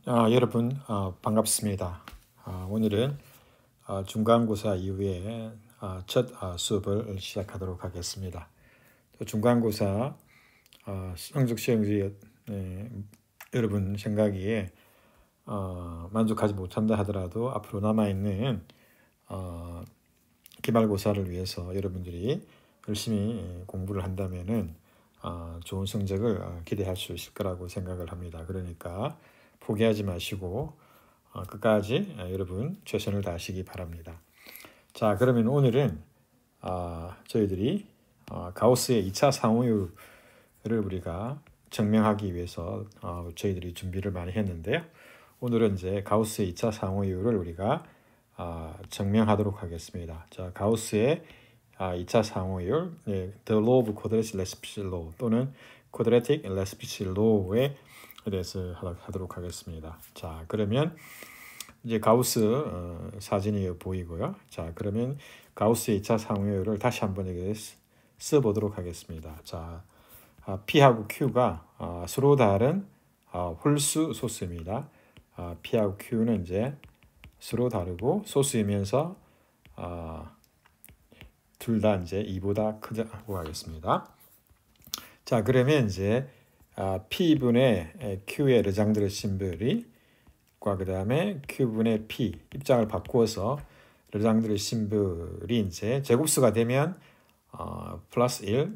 여러분 반갑습니다. 오늘은 중간고사 이후에 첫 수업을 시작하도록 하겠습니다. 중간고사 성적 시험지 여러분 생각에 만족하지 못한다 하더라도 앞으로 남아있는 기말고사를 위해서 여러분들이 열심히 공부를 한다면은 좋은 성적을 기대할 수 있을 거라고 생각을 합니다. 그러니까 포기하지 마시고 끝까지 여러분 최선을 다하시기 바랍니다. 자, 그러면 오늘은 저희들이 가우스의 2차 상호율을 우리가 증명하기 위해서 저희들이 준비를 많이 했는데요. 오늘은 이제 가우스의 2차 상호율을 우리가 증명하도록 하겠습니다. 자, 가우스의 2차 상호율, The Law of Quadratic Reciprocity Law 또는 Quadratic Reciprocity Law에 대해서 하도록 하겠습니다. 자, 그러면 이제 가우스 사진이 보이고요. 자, 그러면 가우스의 2차 상호율을 다시 한번 여기 써보도록 하겠습니다. 자, P하고 Q가 서로 다른 홀수 소수입니다. P하고 Q는 이제 서로 다르고 소수이면서 둘 다 이제 2보다 크다고 하겠습니다. 자, 그러면 이제 P분의 Q의 르장드르 심볼이 그 다음에 Q분의 P 입장을 바꾸어서 르장드르 심볼이 이제 제곱수가 되면 플러스 1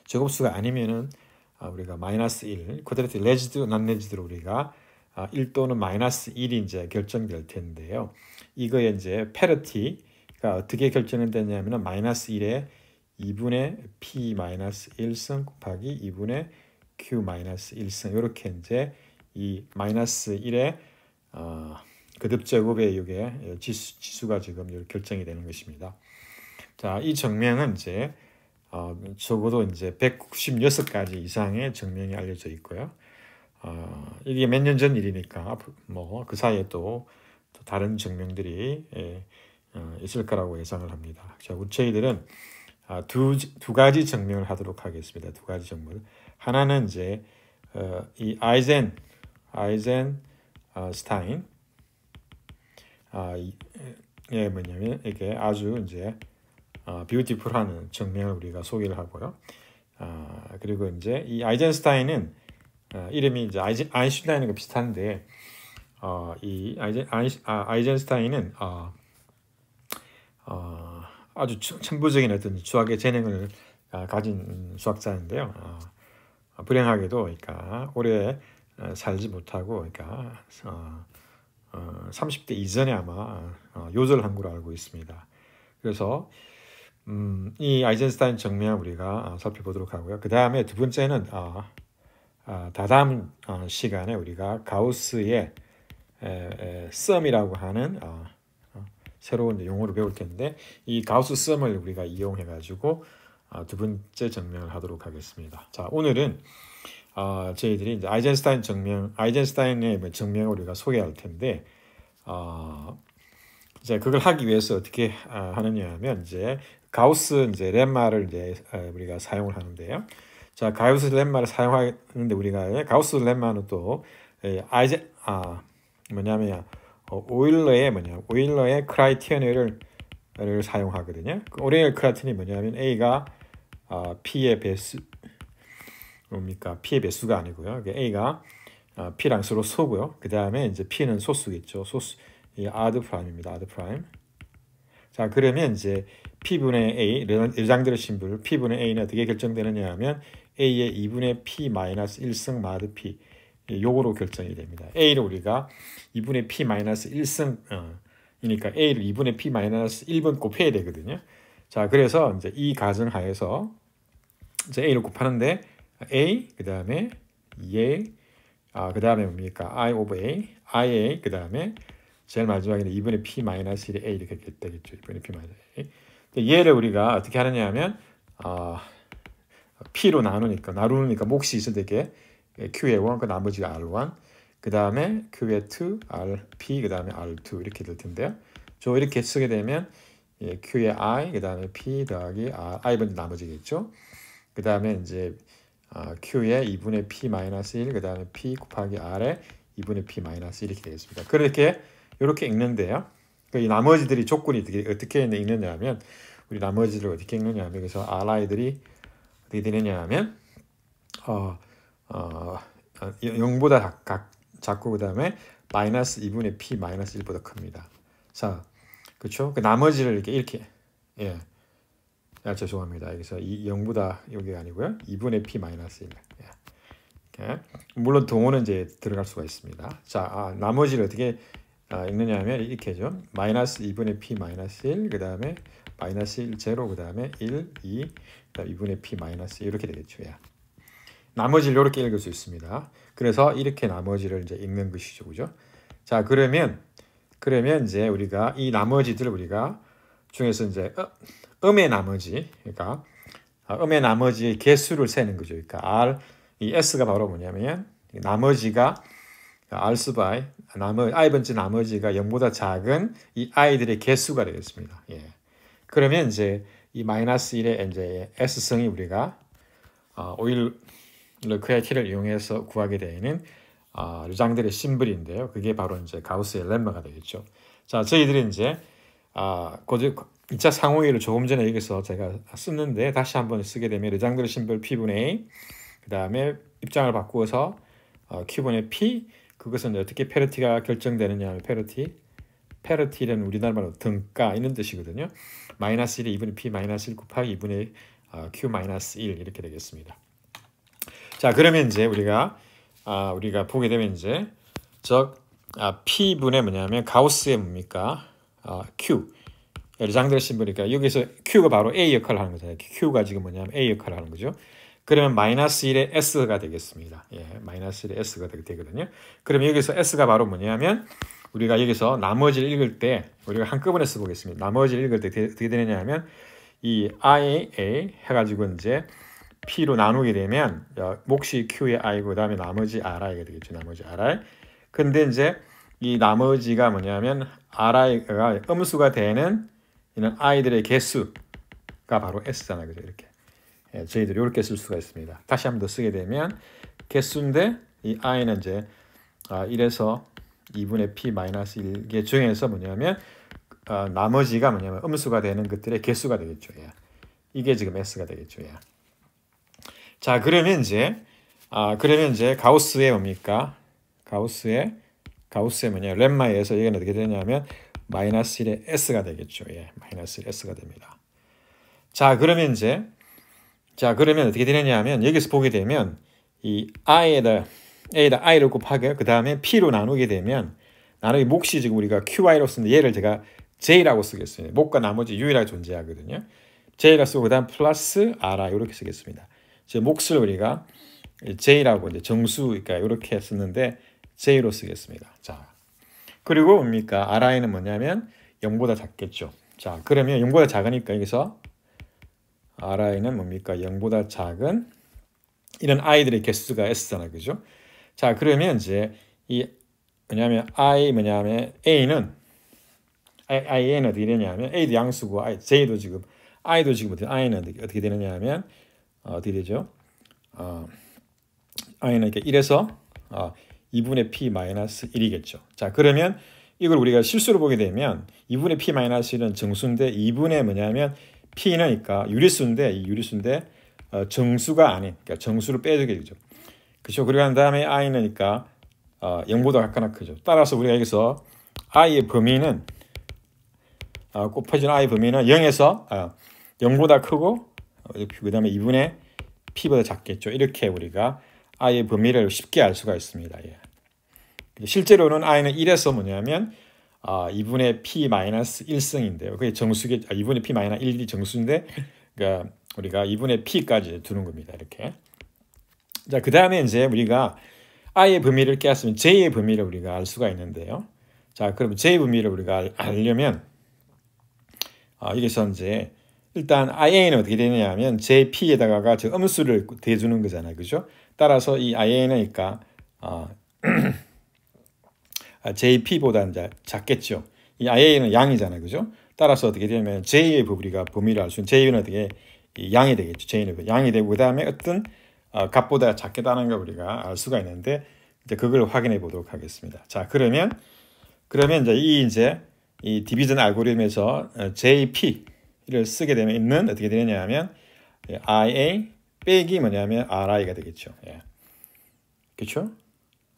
제곱수가 아니면은 우리가 마이너스 1 쿼드라틱 레지드 난 레지드로 우리가 1 또는 마이너스 1이 이제 결정될 텐데요. 이거에 이제 페러티가 어떻게 결정되냐면은 마이너스 1에 2분의 P 마이너스 1승 곱하기 2분의 Q 마이너스 1승 이렇게 이제 이 마이너스 1의 거듭제곱의 이게 지수가 지금 이렇게 결정이 되는 것입니다. 자, 이 증명은 이제 적어도 이제 196가지 이상의 증명이 알려져 있고요. 이게 몇 년 전 일이니까 뭐 그 사이에 또 다른 증명들이 있을 거라고 예상을 합니다. 자, 저희들은 두 가지 증명을 하도록 하겠습니다. 두 가지 증명. 하나는 이제 이 아이젠스타인 뭐냐면 이게 아주 이제 뷰티풀한 증명을 우리가 소개를 하고요. 그리고 이제 이 아이젠스타인은 이름이 이제 아인슈타인과 비슷한데 이 아이젠스타인은 아주 천부적인 어떤 수학의 재능을 가진 수학자인데요. 불행하게도 그러니까 오래 살지 못하고 그러니까 30대 이전에 아마 요절한 걸로 알고 있습니다. 그래서 이 아이젠스타인 증명 우리가 살펴보도록 하고요. 그 다음에 두 번째는 다다음 시간에 우리가 가우스의 썸이라고 하는 새로운 용어를 배울 텐데 이 가우스 썸을 우리가 이용해 가지고 두 번째 증명을 하도록 하겠습니다. 자, 오늘은 저희들이 이제 아이젠스타인의 증명을 우리가 소개할 텐데 이제 그걸 하기 위해서 어떻게 하느냐 하면 이제 가우스 이제 렘마를 이제 우리가 사용을 하는데요. 자, 가우스 렘마를 사용하는데 우리가 가우스 렘마는 또 뭐냐면 오일러의 크라이테리언을 사용하거든요. 오일러의 크라이테리언이 뭐냐면 A가 P의 배수 뭡니까? P의 배수가 아니고요. A가 P랑 서로 소고요. 그 다음에 이제 P는 소수겠죠. 소수 이 아드 프라임입니다. 아드 프라임. 자, 그러면 이제 P분의 A 르장드르 심볼 P분의 A는 어떻게 결정되느냐 하면 A의 2분의 P 마이너스 1승 마드 P 요거로 결정이 됩니다. A를 우리가 2분의 P 마이너스 1승 이니까 A를 2분의 P 마이너스 1번 곱해야 되거든요. 자, 그래서 이제 이 가정하에서 이제 A를 곱하는데 A 그 다음에 2A 그 다음에 뭡니까? I over A IA 그 다음에 제일 마지막에는 2분의 P 마이너스 1의 A 이렇게 되겠죠. 2분의 P 마이너스 A. 얘를 우리가 어떻게 하느냐 하면 P로 나누니까 몫이 있을 때 Q의 1, 그 나머지가 R1, 그 다음에 Q의 2, RP, 그 다음에 R2 이렇게 될 텐데요. 저 이렇게 쓰게 되면 Q의 I, 그 다음에 P 더하기 I번 나머지겠죠. 그 다음에 이제 Q에 2분의 P-1 그 다음에 P 곱하기 R에 2분의 P-1 이렇게 되겠습니다. 그렇게 이렇게 읽는데요. 이 나머지들이 조건이 어떻게 읽느냐 하면 우리 나머지를 어떻게 읽느냐 하면 그래서 Ri들이 어떻게 되느냐 하면 0보다 작고 그 다음에 마이너스 2분의 P-1보다 큽니다. 자, 그렇죠? 그 나머지를 이렇게 예. 죄송합니다. 여기서 0보다 여기가 아니고요. 2분의 P-1. 예. 물론 동호는 이제 들어갈 수가 있습니다. 자, 나머지를 어떻게 읽느냐 하면 이렇게죠. 마이너스 2분의 P-1, 그 다음에 마이너스 1, 0, 그 다음에 1, 2, 그 다음에 2분의 P-1 이렇게 되겠죠. 예. 나머지를 이렇게 읽을 수 있습니다. 그래서 이렇게 나머지를 이제 읽는 것이죠. 그죠? 자, 그러면 이제 우리가 이 나머지들을 우리가 중에서 이제 음의 나머지, 그러니까 음의 나머지의 개수를 세는 거죠. 그러니까 이 S가 바로 뭐냐면 나머지가 R수 바이 i번째 나머지가 0보다 작은 이 i들의 개수가 되겠습니다. 예. 그러면 이제 이 마이너스 1의 이제 S성이 우리가 오일 크라이테리아를 이용해서 구하게 되는 르장들의 심벌인데요. 그게 바로 이제 가우스의 렘마가 되겠죠. 자, 저희들이 이제 2차 상호회의를 조금 전에 여기서 제가 썼는데 다시 한번 쓰게 되면 르장들의 심벌 P분의 A 그 다음에 입장을 바꾸어서 Q분의 P 그것은 어떻게 페러티가 결정되느냐 하면 페러티는 우리나라 말로 등가 이런 뜻이거든요. 마이너스 1에 2분의 P-1 곱하기 2분의 Q-1 이렇게 되겠습니다. 자, 그러면 이제 우리가 보게 되면 이제 P분의 뭐냐면 가우스의 뭡니까? Q 르장들 심벌이니까 여기서 Q가 바로 A 역할을 하는 거잖아요. Q가 지금 뭐냐면 A 역할을 하는 거죠. 그러면 마이너스 1의 S가 되겠습니다. 예, 마이너스 1의 S가 되거든요. 그러면 여기서 S가 바로 뭐냐면 우리가 여기서 나머지를 읽을 때 우리가 한꺼번에 써보겠습니다. 나머지를 읽을 때 어떻게 되느냐 하면 이 IA 해가지고 이제 P로 나누게 되면 몫이 Q의 I고 그 다음에 나머지 RI가 되겠죠. 나머지 RI. 근데 이제 이 나머지가 뭐냐면 RI가 음수가 되는 이런 I들의 개수가 바로 S잖아요. 그죠? 이렇게. 예, 저희들이 이렇게 쓸 수가 있습니다. 다시 한 번 더 쓰게 되면 개수인데 이 i는 이제 1에서 2분의 P-1 중에서 뭐냐면 나머지가 뭐냐면 음수가 되는 것들의 개수가 되겠죠. 예. 이게 지금 S가 되겠죠. 예. 자, 그러면 이제 가우스의 뭡니까? 가우스의 뭐냐? 렘마에 의해서 이건 어떻게 되냐면 마이너스 1의 S가 되겠죠. 예. 마이너스 1 S가 됩니다. 자, 그러면 어떻게 되느냐 하면 여기서 보게 되면 이 A에다 I를 곱하게 그 다음에 P로 나누게 되면 나누기 몫이 지금 우리가 QI로 쓰는데 얘를 제가 J라고 쓰겠습니다. 몫과 나머지 유일하게 존재하거든요. J라고 쓰고 그 다음 플러스 RI 이렇게 쓰겠습니다. 즉 몫을 우리가 J라고 이제 정수 그러니까 이렇게 쓰는데 J로 쓰겠습니다. 자, 그리고 뭡니까? RI는 뭐냐면 0보다 작겠죠. 자, 그러면 0보다 작으니까 여기서 RI는 뭡니까? 0보다 작은 이런 i들의 개수가 S잖아요. 그죠? 자, 그러면 이제 이 뭐냐면 A는 어떻게 되냐면 A도 양수고 J도 지금 I도 지금 I는 어떻게 되느냐 하면 어떻게 되죠? I는 이렇게 1에서 2분의 P-1이겠죠. 자, 그러면 이걸 우리가 실수로 보게 되면 2분의 P-1은 정수인데 2분의 뭐냐면 P는 그러니까 유리수인데 정수가 아닌 그러니까 정수를 빼주게 되죠. 그렇죠. 그리고 난 다음에 i는 그러니까 0보다 같거나 크죠. 따라서 우리가 여기서 i의 범위는 곱해진 i 범위는 0에서 0보다 크고 그 다음에 2분의 P보다 작겠죠. 이렇게 우리가 i의 범위를 쉽게 알 수가 있습니다. 예. 실제로는 i는 1에서 뭐냐면 2분의 P-1승인데요. 그게 정수계 2분의 P-1이 정수인데 그러니까 우리가 2분의 P까지 두는 겁니다. 이렇게. 자, 그 다음에 이제 우리가 I의 범위를 깨었으면 J의 범위를 우리가 알 수가 있는데요. 자, 그럼 J의 범위를 우리가 알려면 여기서 이제 일단 IA는 어떻게 되느냐 하면 JP에다가 저 음수를 대주는 거잖아요. 그죠? 따라서 이 IA는 그러니까 JP보다 이제 작겠죠. 이 IA는 양이잖아요. 그죠? 따라서 어떻게 되냐면 J의 우리가 범위를 알 수 있는 J는 어떻게 양이 되겠죠. J는 양이 되고 그 다음에 어떤 값보다 작겠다는 걸 우리가 알 수가 있는데 이제 그걸 확인해 보도록 하겠습니다. 자, 그러면 이제 이 디비전 알고리즘에서 JP를 쓰게 되면 어떻게 되느냐면 IA 빼기 뭐냐면 RI가 되겠죠. 예. 그렇죠?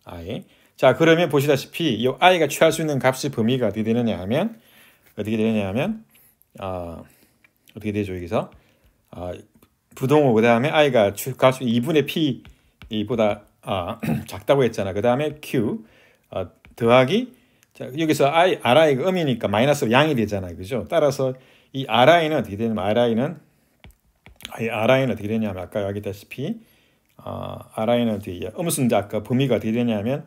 I. 자, 그러면 보시다시피 이 i가 취할 수 있는 값의 범위가 어떻게 되느냐 하면 어떻게 되죠? 여기서 부동호 그 다음에 i가 갈 수 있는 2분의 p보다 작다고 했잖아. 그 다음에 q 더하기 자, 여기서 ri가 음이니까 마이너스 양이 되잖아요. 그죠? 따라서 이 ri는 어떻게 되냐면 ri는 어떻게 되냐면 아까 이야기했다시피 ri는 어떻게 음수인데 아까 범위가 어떻게 되냐면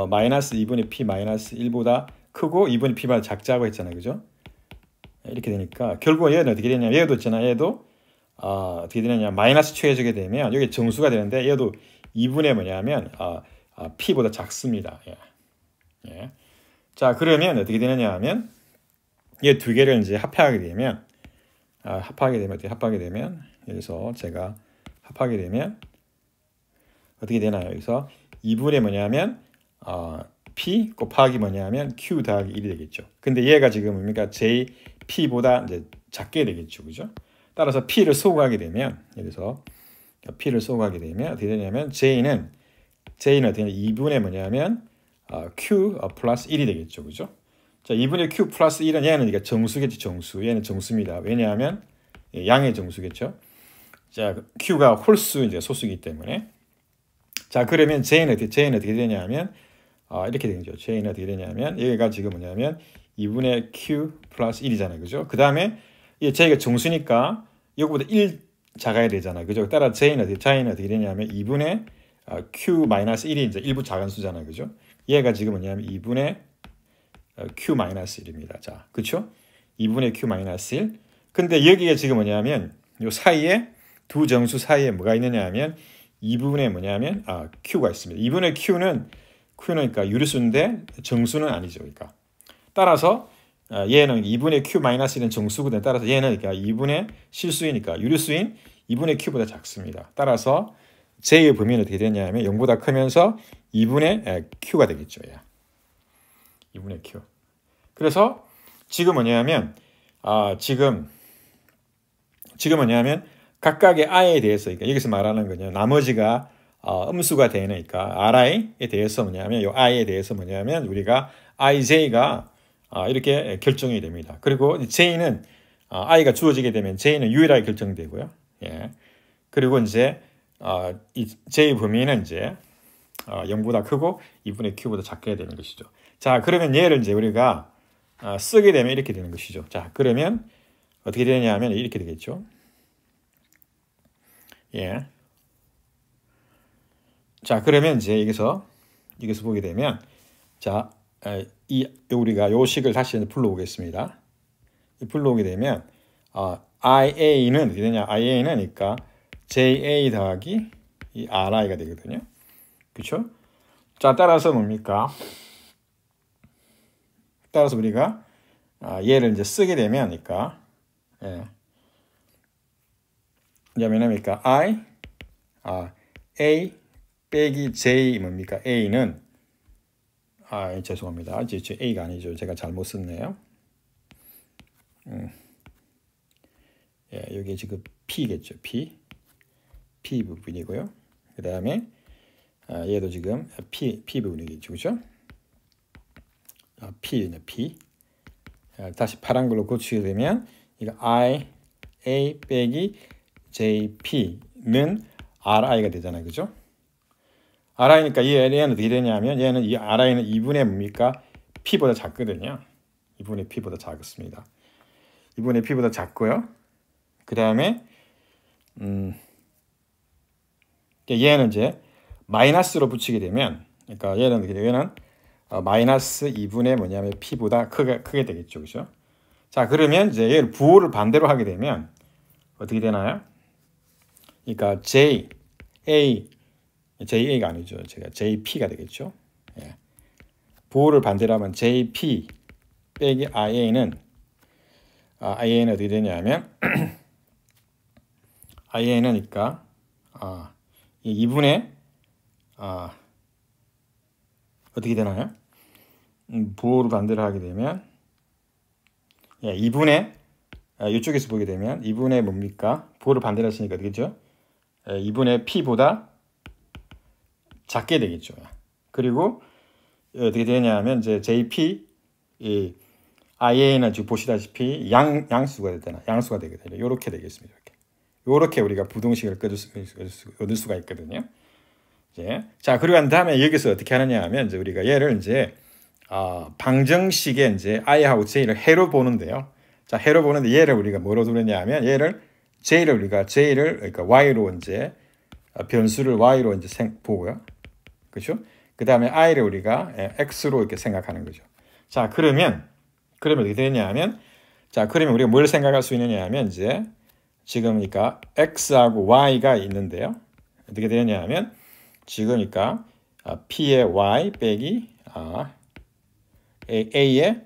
마이너스 2분의 p 마이너스 1보다 크고 2분의 p보다 작자고 했잖아요. 그죠? 이렇게 되니까 결국 얘는 어떻게 되냐면 얘도 있잖아. 얘도 어떻게 되느냐 마이너스 취해지게 되면 여기 정수가 되는데 얘도 2분의 뭐냐면 p보다 작습니다. 예. 예. 자, 그러면 어떻게 되느냐 하면 얘 두 개를 이제 합하게 되면 여기서 제가 합하게 되면 어떻게 되나요? 여기서 2분의 뭐냐면 p 곱하기 뭐냐면 q 더하기 1이 되겠죠. 근데 얘가 지금 뭡니까? jp보다 이제 작게 되겠죠. 그죠? 따라서 p를 소구하게 되면 여기서 p를 소구하게 되면 어떻게 되냐면 j는 어떻게 되냐 2분의 뭐냐면 q 플러스 1이 되겠죠. 그죠? 자, 2분의 q 플러스 1은 얘는 그러니까 정수겠지. 정수. 얘는 정수입니다. 왜냐하면 양의 정수겠죠. 자, q가 홀수 이제 소수이기 때문에 자, 그러면 j는 어떻게 되냐면 이렇게 되죠. j는 어떻게 되냐면 얘가 지금 뭐냐면 2분의 q 플러스 1이잖아요. 그죠? 그 다음에 j가 정수니까 이거보다 1 작아야 되잖아요. 그죠? 따라 j는 어떻게 되냐면 2분의 q 마이너스 1이 이제 일부 작은 수잖아요. 그죠? 얘가 지금 뭐냐면 2분의 q 마이너스 1입니다. 자, 그렇죠? 2분의 q 마이너스 1. 근데 여기에 지금 뭐냐면 요 사이에 두 정수 사이에 뭐가 있느냐 하면 2분의 뭐냐면 q가 있습니다. 2분의 q는 그러니까 유리수인데 정수는 아니죠. 그러니까 따라서 얘는 2분의 q 마이너스 1은 정수거든. 따라서 얘는 그러니까 2분의 실수이니까 유리수인 2분의 q보다 작습니다. 따라서 j의 범위는 어떻게 되냐면 0보다 크면서 2분의 q가 되겠죠. 2분의 q. 그래서 지금 뭐냐면 지금 뭐냐면 각각의 i에 대해서 그러니까 여기서 말하는 거냐 나머지가 음수가 되니까 ri에 대해서 뭐냐면 이 i에 대해서 뭐냐면 우리가 ij가 이렇게 결정이 됩니다. 그리고 j는 i가 주어지게 되면 j는 유일하게 결정되고요. 예. 그리고 이제 이 j 범위는 이제 0보다 크고 2분의 q보다 작게 되는 것이죠. 자, 그러면 얘를 이제 우리가 쓰게 되면 이렇게 되는 것이죠. 자, 그러면 어떻게 되냐면 이렇게 되겠죠. 예. 자, 그러면 이제 여기서 보게 되면 자, 우리가 요 식을 다시 불러오겠습니다. 불러오게 되면 IA는 어떻게 되냐? IA는 그러니까 JA 더하기 이 RI가 되거든요. 그렇죠? 자, 따라서 뭡니까? 따라서 우리가 얘를 이제 쓰게 되면 그러니까 뭐냐면 A 빼기 J 뭡니까? A는 죄송합니다. 이제 A가 아니죠. 제가 잘못 썼네요. 여기 지금 P겠죠. P 부분이고요. 그 다음에 얘도 지금 P 부분이겠죠. 그죠? P. 다시 파란 걸로 고치게 되면 이거 A 빼기 JP는 RI가 되잖아요. 그죠? RI니까 얘는 어떻게 되냐면 얘는 이 RI는 2분의 뭡니까? P보다 작거든요. 2분의 P보다 작습니다. 2분의 P보다 작고요. 그 다음에 얘는 이제 마이너스로 붙이게 되면 그러니까 얘는 마이너스 2분의 뭐냐면 P보다 크게 되겠죠. 그죠? 자, 그러면 이제 얘를 부호를 반대로 하게 되면 어떻게 되나요? 그러니까 JA가 아니죠. 제가 JP가 되겠죠. 예. 부호를 반대로 하면 JP 빼기 IA는 어떻게 되냐면 IA는 그러니까 이 2분의 어떻게 되나요? 부호를 반대로 하게 되면 2분의 이쪽에서 보게 되면 2분의 뭡니까? 부호를 반대로 했으니까 어떻게죠? 2분의 p보다 작게 되겠죠. 그리고 어떻게 되냐면 이제 JP IA는 지금 보시다시피 양수가 되잖아. 양수가 되게 돼요. 이렇게 되겠습니다. 이렇게 우리가 부등식을 얻을 수가 있거든요. 이제 자 그리고 난 다음에 여기서 어떻게 하느냐 하면 이제 우리가 얘를 이제 방정식에 이제 i하고 j를 해로 보는데요. 자 해로 보는데 얘를 우리가 뭐로 두느냐 하면 얘를 j를 그러니까 y로 이제 변수를 y로 이제 보고요. 그렇죠? 그 다음에 i를 우리가 x로 이렇게 생각하는 거죠. 자 그러면 어떻게 되냐 하면 자 그러면 우리가 뭘 생각할 수 있느냐 하면 이제 지금 그러니까 x하고 y가 있는데요. 어떻게 되냐 하면 지금 그러니까 p의 y 빼기 a의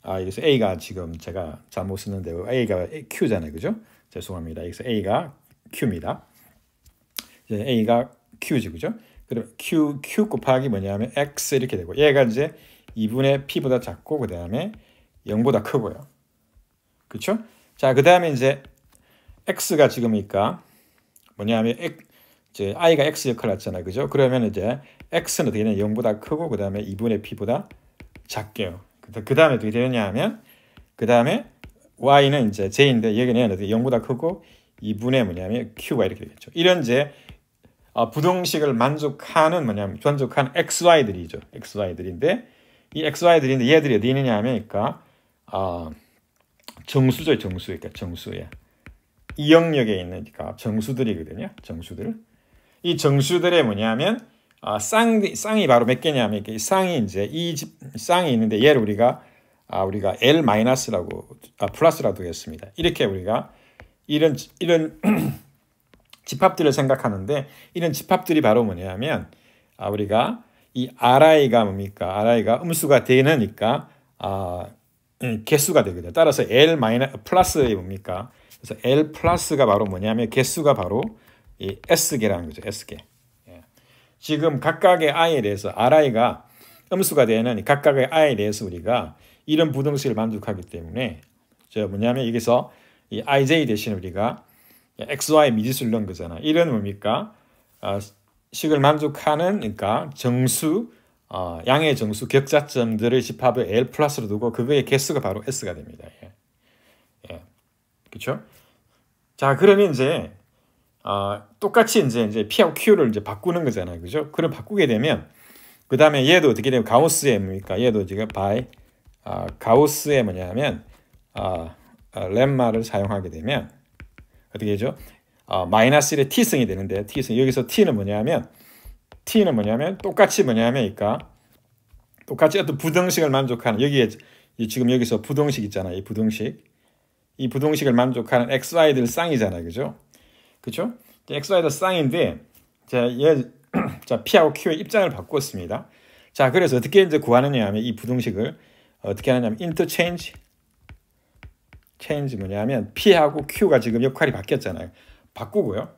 여기서 a가 지금 제가 잘못 썼는데 a가 q잖아요. 그죠? 죄송합니다. 여기서 a가 q입니다. 이제 a가 q지 그죠? 그럼 q 곱하기 뭐냐면 x 이렇게 되고 얘가 이제 2분의 p보다 작고 그 다음에 0보다 크고요. 그렇죠? 자, 그 다음에 이제 x가 지금이니까 뭐냐면 이제 i가 x 역할을 했잖아요. 그죠? 그러면 이제 x는 어떻게 되냐? 0보다 크고 그 다음에 2분의 p보다 작게요. 그 다음에 어떻게 되냐 하면 그 다음에 y는 이제 j인데 여기는 어떻게 0보다 크고 2분의 뭐냐면 q가 이렇게 되겠죠. 이런 이제 부등식을 만족하는 xy들이죠. xy들인데 이 xy들인데 얘들이 어디 있느냐 하면 그러니까 정수죠. 그러니까 정수에 이 영역에 있는 그러니까 정수들이거든요. 정수들. 이 정수들의 뭐냐면 쌍이 바로 몇 개냐면 이 쌍이 이제 쌍이 있는데 얘를 우리가 L 마이너스라고 플러스라고 했습니다. 이렇게 우리가 이런 집합들을 생각하는데 이런 집합들이 바로 뭐냐면 우리가 이 ri가 뭡니까? ri가 음수가 되니까 개수가 되거든요. 따라서 L 플러스의 뭡니까? 그래서 L 플러스가 바로 뭐냐면 개수가 바로 이 S개라는 거죠. S개. 지금 각각의 i에 대해서 ri가 음수가 되는 각각의 i에 대해서 우리가 이런 부등식을 만족하기 때문에 뭐냐면 여기서 이 ij 대신 우리가 xy 미지수를 넣은 거잖아. 이런 뭡니까? 식을 만족하는 그러니까 정수 양의 정수 격자점들의 집합을 L 플러스로 두고 그거의 개수가 바로 S가 됩니다. 그렇죠? 자, 그러면 이제 똑같이 이제 P하고 Q를 이제 바꾸는 거잖아요. 그죠? 그럼 바꾸게 되면 그 다음에 얘도 어떻게 되면 가우스의 뭡니까? 얘도 지금 가우스의 뭐냐면 렘마를 사용하게 되면 어떻게 되죠? 마이너스 1의 t승이 되는데 t승 여기서 t는 뭐냐면 똑같이 그러니까 똑같이 어떤 부등식을 만족하는 여기에 지금 여기서 부등식 있잖아요. 이 부등식을 만족하는 xy들 쌍이잖아요. 그죠? 그렇죠? xy들 쌍인데 자 p하고 q의 입장을 바꿨습니다. 자 그래서 어떻게 이제 구하느냐 하면 이 부등식을 어떻게 하느냐면 interchange 뭐냐면 p하고 q가 지금 역할이 바뀌었잖아요. 바꾸고요.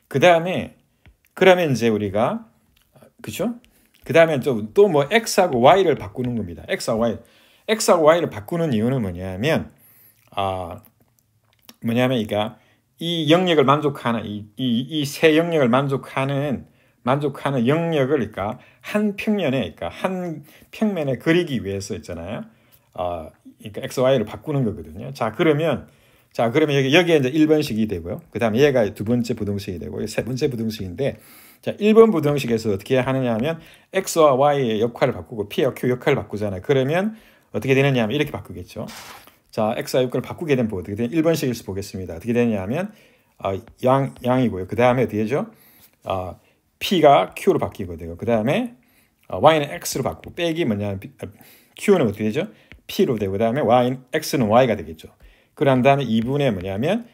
그 다음에 그러면 이제 우리가 그렇죠? 그 다음에 또 뭐 x하고 y를 바꾸는 겁니다. x하고 y를 바꾸는 이유는 뭐냐면 그러니까 이 영역을 만족하는 이 세 영역을 만족하는 영역을 그러니까 한 평면에 그리기 위해서 있잖아요. 그러니까 x, y를 바꾸는 거거든요. 자 그러면 여기에 이제 1번식이 되고요. 그 다음에 얘가 두 번째 부등식이 되고 세 번째 부등식인데 자 1번 부등식에서 어떻게 하느냐 하면 x와 y의 역할을 바꾸고 p와 q 역할을 바꾸잖아요. 그러면 어떻게 되느냐 하면 이렇게 바꾸겠죠. 자 x와 역할을 바꾸게 되면 어떻게 되냐 1번식에서 보겠습니다. 어떻게 되느냐 하면 양이고요. 그 다음에 어떻게 되죠? p가 q로 바뀌고 되고 그 다음에 y는 x로 바꾸고 빼기 뭐냐면 q는 어떻게 되죠? p로 되고 그 다음에 x는 y가 되겠죠. 그런 다음에 2분의 뭐냐면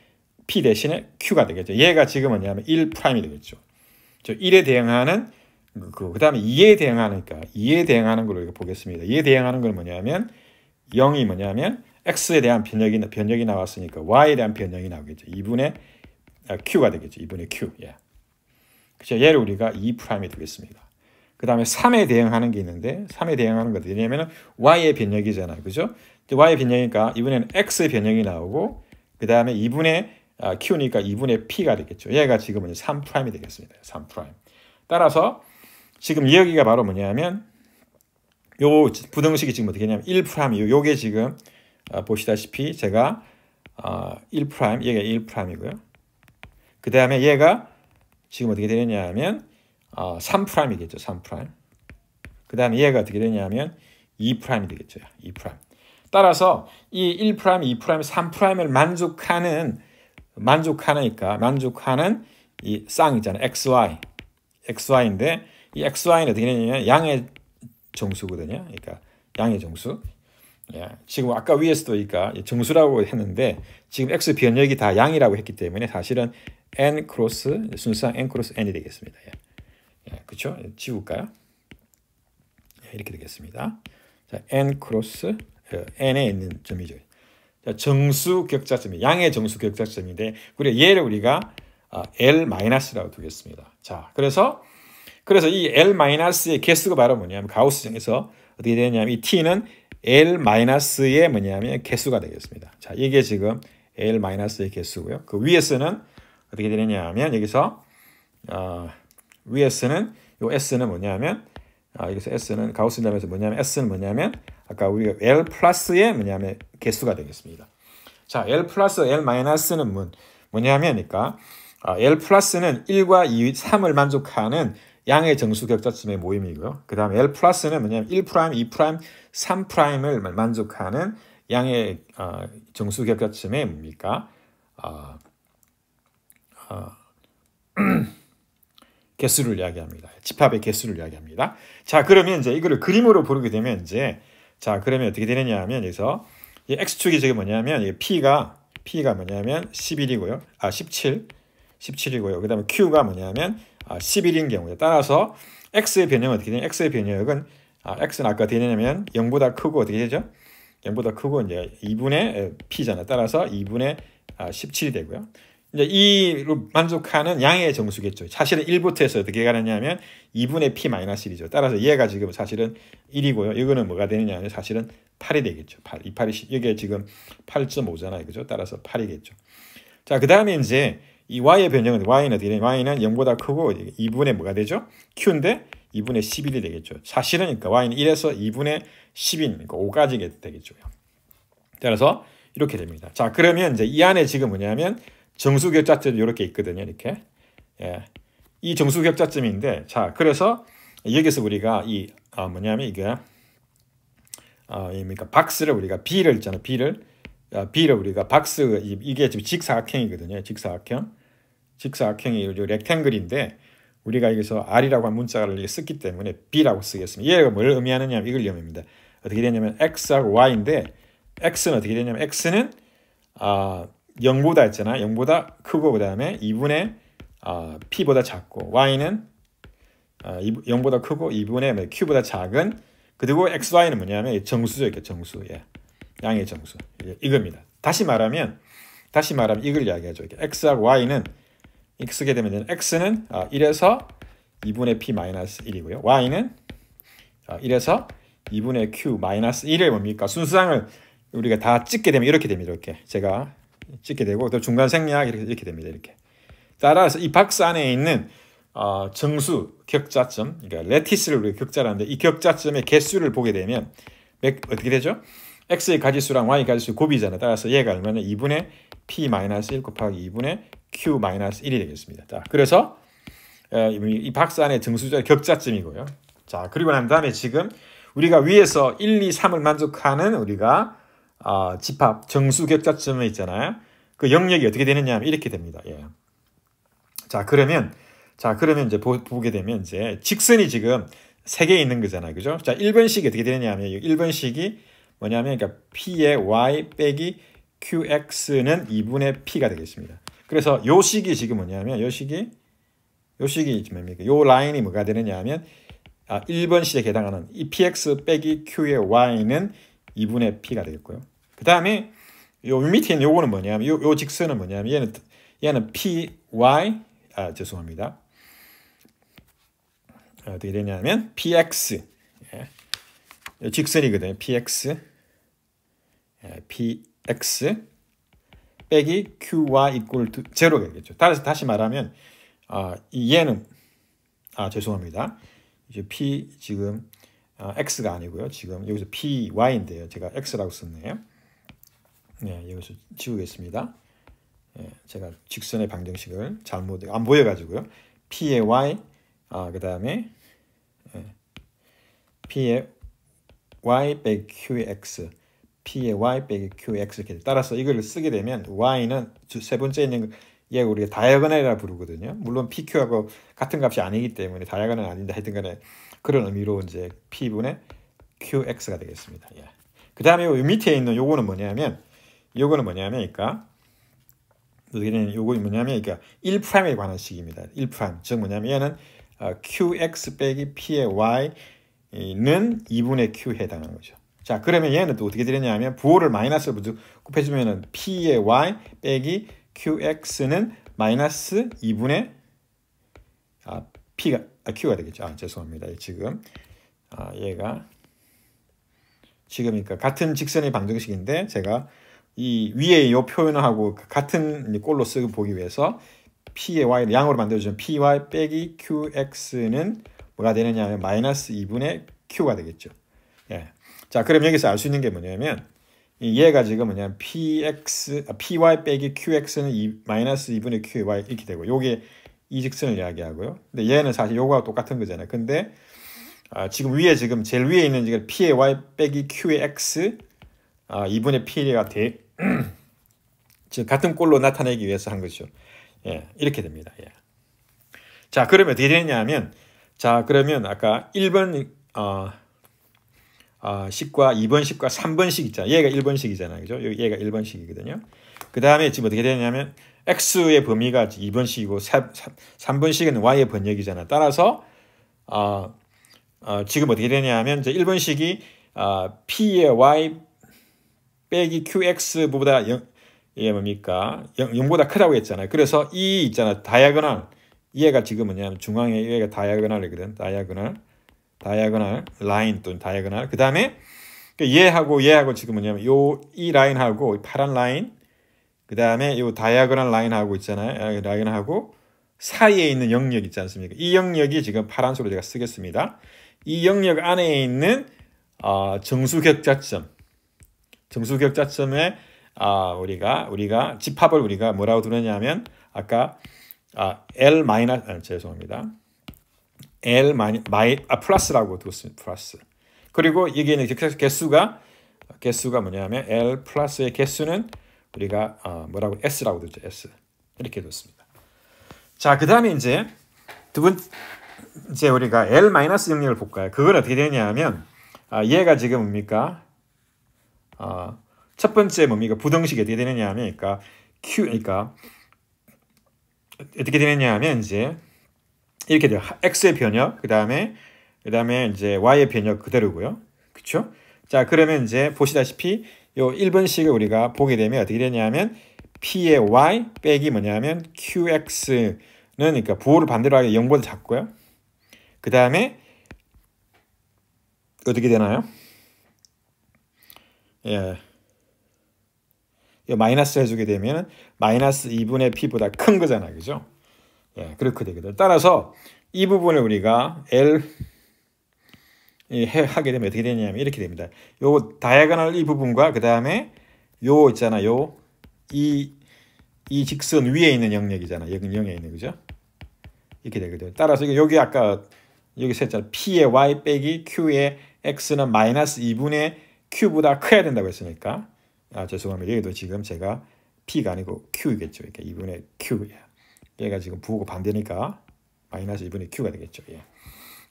p 대신에 q가 되겠죠. 얘가 지금 뭐냐면 1'이 되겠죠. 1에 대응하는 그 다음에 2에 대응하니까 2에 대응하는 걸로 보겠습니다. 2에 대응하는 건 뭐냐면 0이 뭐냐면 x에 대한 변형이 나왔으니까 y에 대한 변형이 나오겠죠. 2분의 q가 되겠죠. 2분의 q. 그죠? 얘를 우리가 2'이 두겠습니다. 그 다음에 3에 대응하는 게 있는데 3에 대응하는 거 뭐냐면 y의 변역이잖아요. 그죠? y의 변역이니까 이번에는 x의 변역이 나오고 그 다음에 2분의 q니까 2분의 p가 되겠죠. 얘가 지금은 3'이 되겠습니다. 3'. 따라서 지금 여기가 바로 뭐냐면 요 부등식이 지금 어떻게 되냐면 1'이요. 요게 지금 보시다시피 제가 1', 얘가 1'이고요. 그 다음에 얘가 지금 어떻게 되느냐면 3'이겠죠. 3'. 그 다음에 얘가 어떻게 되냐면 2'이 되겠죠. 2'. 따라서 이 1', 2', 3'을 만족하는 이 쌍 있잖아요. xy인데 이 xy는 어떻게 되냐면 양의 정수거든요. 그러니까 양의 정수. 예, 지금 아까 위에서도 그러니까 정수라고 했는데 지금 x 변역이 다 양이라고 했기 때문에 사실은 n 크로스 순수상 n 크로스 n이 되겠습니다. 예, 그렇죠? 지울까요? 예, 이렇게 되겠습니다. 자, n 크로스 n에 있는 점이죠. 자, 정수 격자점이 양의 정수 격자점인데 그래 얘를 우리가 L-라고 두겠습니다. 자, 그래서 이 L-의 개수가 바로 뭐냐면 가우스정에서 어떻게 되냐면 이 t는 L-의 뭐냐면 개수가 되겠습니다. 자, 이게 지금 L-의 개수고요. 그 위에서는 어떻게 되느냐면 여기서 위에서는 요 S는 뭐냐면 여기서 S는 가우스 정에서 뭐냐면 S는 뭐냐면 아까 우리가 L 플러스의 뭐냐면 개수가 되겠습니다. 자, L 플러스 L-는 뭐냐면 그러니까 L 플러스는 1과 2, 3을 만족하는 양의 정수 격자점의 모임이고요. 그 다음에 L 플러스는 뭐냐면 1', 2', 3'을 만족하는 양의 정수 격자점의 뭡니까? 개수를 이야기합니다. 집합의 개수를 이야기합니다. 자, 그러면 이제 이거를 그림으로 보게 되면 이제 자, 그러면 어떻게 되느냐 하면 여기서 이 x축이 저게 뭐냐면 p가 뭐냐면 11이고요. 17이고요. 그다음에 q가 뭐냐면 11인 경우에 따라서 x의 변형은 어떻게 되냐? x의 변형은 x는 아까 되냐면 0보다 크고 어떻게 되죠? 0보다 크고 이제 2분의 p잖아. 따라서 2분의 17이 되고요. 이제 이로 만족하는 양의 정수겠죠. 사실은 1부터 해서 어떻게 가느냐면 2분의 p-1이죠. 따라서 얘가 지금 사실은 1이고요. 이거는 뭐가 되느냐 하면 사실은 8이 되겠죠. 8. 이 8이 이게 지금 8.5잖아요. 그죠? 따라서 8이겠죠. 자, 그다음에 이제 이 y의 변형은 y는 어떻게 되냐? y는 0보다 크고 2분의 뭐가 되죠? q인데 2분의 11이 되겠죠. 사실은 그러니까 y는 1에서 2분의 10인 그러니까 5까지 되겠죠. 따라서 이렇게 됩니다. 자, 그러면 이제 이 안에 지금 뭐냐면 정수 격자점이 이렇게 있거든요. 이렇게. 예. 이 정수 격자점인데 자, 그래서 여기서 우리가 이 뭐냐면 이게 그러니까 박스를 우리가 B를 있잖아요. B를 우리가 박스 이게 지금 직사각형이거든요. 직사각형이 렉탱글인데 우리가 여기서 R이라고 한 문자를 썼기 때문에 B라고 쓰겠습니다. 얘가 뭘 의미하느냐 이걸 의미합니다. 어떻게 되냐면 X하고 Y인데 X는 어떻게 되냐면 X는 0보다 했잖아요. 0보다 크고 그 다음에 2분의 P보다 작고 Y는 0보다 크고 2분의 Q보다 작은 그리고 XY는 뭐냐면 정수죠. 이렇게 정수. 예. 양의 정수. 이겁니다. 다시 말하면 이걸 이야기하죠. 이렇게 X하고 Y는 쓰게 되면 X는 1에서 2분의 P-1이고요. Y는 1에서 2분의 Q-1을 뭡니까? 순수항을 우리가 다 찍게 되면 이렇게 됩니다. 이렇게 제가 찍게 되고 또 중간 생략 이렇게 됩니다. 이렇게. 따라서 이 박스 안에 있는 정수 격자점, 그러니까 레티스를 우리가 격자라는데 이 격자점의 개수를 보게 되면 어떻게 되죠? x의 가지수랑 y 가지수 곱이잖아요. 따라서 얘가 얼마나 2분의 p-1 곱하기 2분의 q-1이 되겠습니다. 자, 그래서 이 박스 안에 정수자 격자점이고요. 자, 그리고 난 다음에 지금 우리가 위에서 1, 2, 3을 만족하는 우리가 집합 정수 격자점이 있잖아요. 그 영역이 어떻게 되느냐 하면 이렇게 됩니다. 예. 자, 그러면 이제 보게 되면 이제 직선이 지금 3개 있는 거잖아요. 그죠? 자, 1번식이 어떻게 되느냐 하면 1번식이 뭐냐면 그러니까 p의 y 빼기 qx는 2분의 p가 되겠습니다. 그래서 요 식이 지금 뭐냐면 요 식이 뭡니까? 요 라인이 뭐가 되느냐 하면 1번식에 해당하는 이 px 빼기 q의 y는 2분의 p가 되겠고요. 그 다음에 요 밑에 있는 요거는 뭐냐면 요 직선은 뭐냐면 얘는 py 죄송합니다. 어떻게 되냐면 px 직선이거든요. px 빼기 qy equal to 0겠죠. 따라서 다시 말하면 얘는 죄송합니다. 이제 p 지금 x가 아니고요. 지금 여기서 py인데요. 제가 x라고 썼네요. 네, 여기서 지우겠습니다. 제가 직선의 방정식을 잘못 안 보여가지고요. p의 y 그 다음에 p의 y 빼기 q의 x p의 y 빼기 q의 x 이렇게 따라서 이걸 쓰게 되면 y는 세 번째 있는 얘 우리가 다이아고널이라 부르거든요. 물론 pq하고 같은 값이 아니기 때문에 다이아고널은 아닌데 하여튼간에 그런 의미로 이제 p분의 qx가 되겠습니다. 예. 그 다음에 밑에 있는 요거는 뭐냐면 그러니까 요거 뭐냐면 그러니까 1'에 관한 식입니다. 1'. 즉 뭐냐면 얘는 qx 빼기 p의 y는 2분의 q에 해당하는 거죠. 자, 그러면 얘는 또 어떻게 되느냐면 부호를 마이너스로 곱해주면은 p의 y 빼기 qx는 마이너스 2분의 q가 되겠죠. 죄송합니다. 지금 얘가 지금 그러니까 같은 직선의 방정식인데 제가 이 위에 이 표현하고 같은 꼴로 쓰고 보기 위해서 p의 y를 양으로 만들어주면 py 빼기 qx는 뭐가 되느냐 하면 마이너스 2분의 q가 되겠죠. 예. 자, 그럼 여기서 알 수 있는 게 뭐냐면 얘가 지금 뭐냐면 py 빼기 qx는 마이너스 2분의 qy 이렇게 되고 요게 이 직선을 이야기하고요. 근데 얘는 사실 요거와 똑같은 거잖아요. 근데 지금 위에 지금 제일 위에 있는 지금 p의 y 빼기 q의 x 2분의 p가 즉 같은 꼴로 나타내기 위해서 한 거죠. 예, 이렇게 됩니다. 예. 자, 그러면 어떻게 되냐면 그러면 아까 1번 식과 2번 식과 3번 식 있잖아요. 얘가 1번식이잖아요. 그죠? 얘가 1번식이거든요. 그 다음에 지금 어떻게 되냐면 x의 범위가 2번식이고 3번식은 y의 번역이잖아요. 따라서 지금 어떻게 되냐면 이제 1번식이 p의 y 빼기 qx보다 0보다 크다고 했잖아요. 그래서 이 있잖아요. 다이아고널 얘가 지금 뭐냐면 중앙에 얘가 다이아고널이거든. 다이아고널 라인 또는 다이아고널. 그 다음에 얘하고 지금 뭐냐면 이 라인하고 파란 라인, 그 다음에 요 다이아고널 라인하고 있잖아요. 라인하고 사이에 있는 영역 있지 않습니까? 이 영역이 지금 파란색으로 제가 쓰겠습니다. 이 영역 안에 있는 정수격자점에 우리가 집합을 우리가 뭐라고 두느냐면 아까 죄송합니다. 플러스라고 두었습니다. 플러스. 그리고 여기에는 개수가 뭐냐면 L 플러스의 개수는 우리가 뭐라고 S라고 두죠. S. 이렇게 뒀습니다. 자, 그 다음에 이제 이제 우리가 L 마이너스 영역을 볼까요? 그건 어떻게 되냐면 얘가 지금 뭡니까? 첫 번째 뭡니까? 부등식이 어떻게 되느냐 하면 그러니까 어떻게 되느냐 하면 이제 이렇게 돼요. x의 변역, 그다음에 이제 y의 변역 그대로고요. 그렇죠? 자, 그러면 이제 보시다시피 요 1번식을 우리가 보게 되면 어떻게 되냐면 p의 y 빼기 뭐냐면 qx는 그러니까 부호를 반대로 하게 0보다 작고요. 그다음에 어떻게 되나요? 예. 마이너스 해주게 되면 마이너스 2분의 p보다 큰 거잖아요. 그죠? 예, 그렇게 되거든요. 따라서 이 부분을 우리가 L 하게 되면 어떻게 되냐면 이렇게 됩니다. 요 다이아고널 이 부분과 그 다음에 요 있잖아요. 이 직선 위에 있는 영역이잖아요. 여기 영역에 있는 거죠. 이렇게 되거든요. 따라서 여기 아까 여기 썼잖아요. P의 Y 빼기 Q의 X는 마이너스 2분의 Q보다 커야 된다고 했으니까 죄송합니다. 여기도 지금 제가 P가 아니고 Q이겠죠. 이렇게 2분의 Q. 얘가 지금 부호가 반대니까 마이너스 2분의 Q가 되겠죠. 예.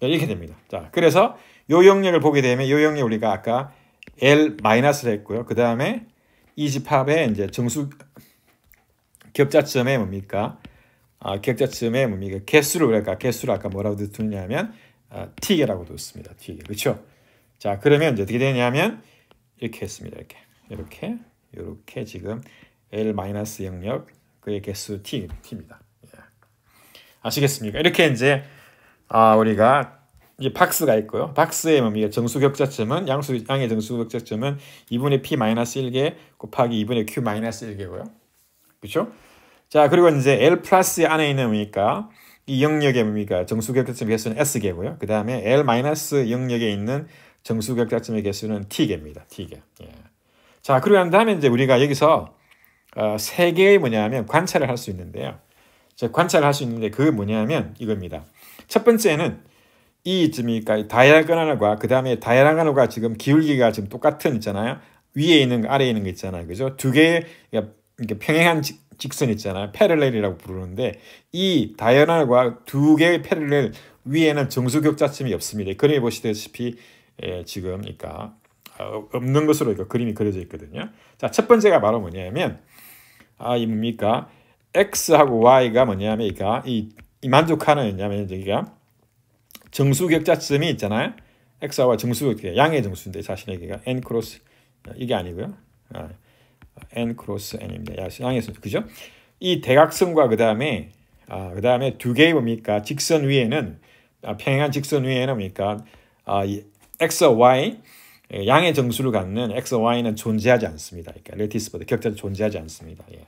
이렇게 됩니다. 자, 그래서 요 영역을 보게 되면 요 영역 우리가 아까 L 마이너스를 했고요. 그 다음에 이 집합의 이제 정수 격자점에 뭡니까? 격자점에 뭡니까? 개수를 아까 뭐라고 두느냐면 T개라고 뒀습니다. T개. 그렇죠? 자, 그러면 이제 어떻게 되냐면 이렇게 했습니다. 이렇게 지금 L 마이너스 영역 그의 개수 T입니다. 예. 아시겠습니까? 이렇게 이제 우리가 이제 박스가 있고요. 박스의 뭡니까? 정수격자점은 양의 정수격자점은 2분의 p 마이너스 1개 곱하기 2분의 q 마이너스 1개고요. 그렇죠? 자, 그리고 이제 L 플러스 안에 있는 뭡니까? 이 영역의 뭡니까? 정수격자점의 개수는 S개고요. 그 다음에 L 마이너스 영역에 있는 정수격자점의 개수는 T개입니다. T개. 예. 자, 그리고 난 다음에 이제 우리가 여기서 세 개의 뭐냐면 관찰을 할 수 있는데요. 관찰을 할 수 있는데 그게 뭐냐면 이겁니다. 첫 번째는 이 뭡니까? 다이아고널과 그 다음에 다이아고널과 지금 기울기가 지금 똑같은 있잖아요. 위에 있는 거, 아래에 있는 거 있잖아요. 그죠? 두 개의 평행한 직선 있잖아요. 패럴렐이라고 부르는데 이 다이아고널과 두 개의 패럴렐 위에는 정수격자점이 없습니다. 그림에 보시다시피 지금 그러니까 없는 것으로 이거 그림이 그려져 있거든요. 자, 첫 번째가 바로 뭐냐면 이 뭡니까? x하고 y가 뭐냐면 이 만족하는 뭐냐면 여기가 정수격자점이 있잖아요. x와 정수격 양의 정수인데 자신에게가 n 크로스 이게 아니고요. n 크로스 n입니다. 양의 정수 그죠? 이 대각선과 그다음에 두 개의 뭡니까? 직선 위에는 평행한 직선 위에는 뭡니까? x와 y 양의 정수를 갖는 x와 y는 존재하지 않습니다. 그러니까 레티스보다 격자도 존재하지 않습니다. 예.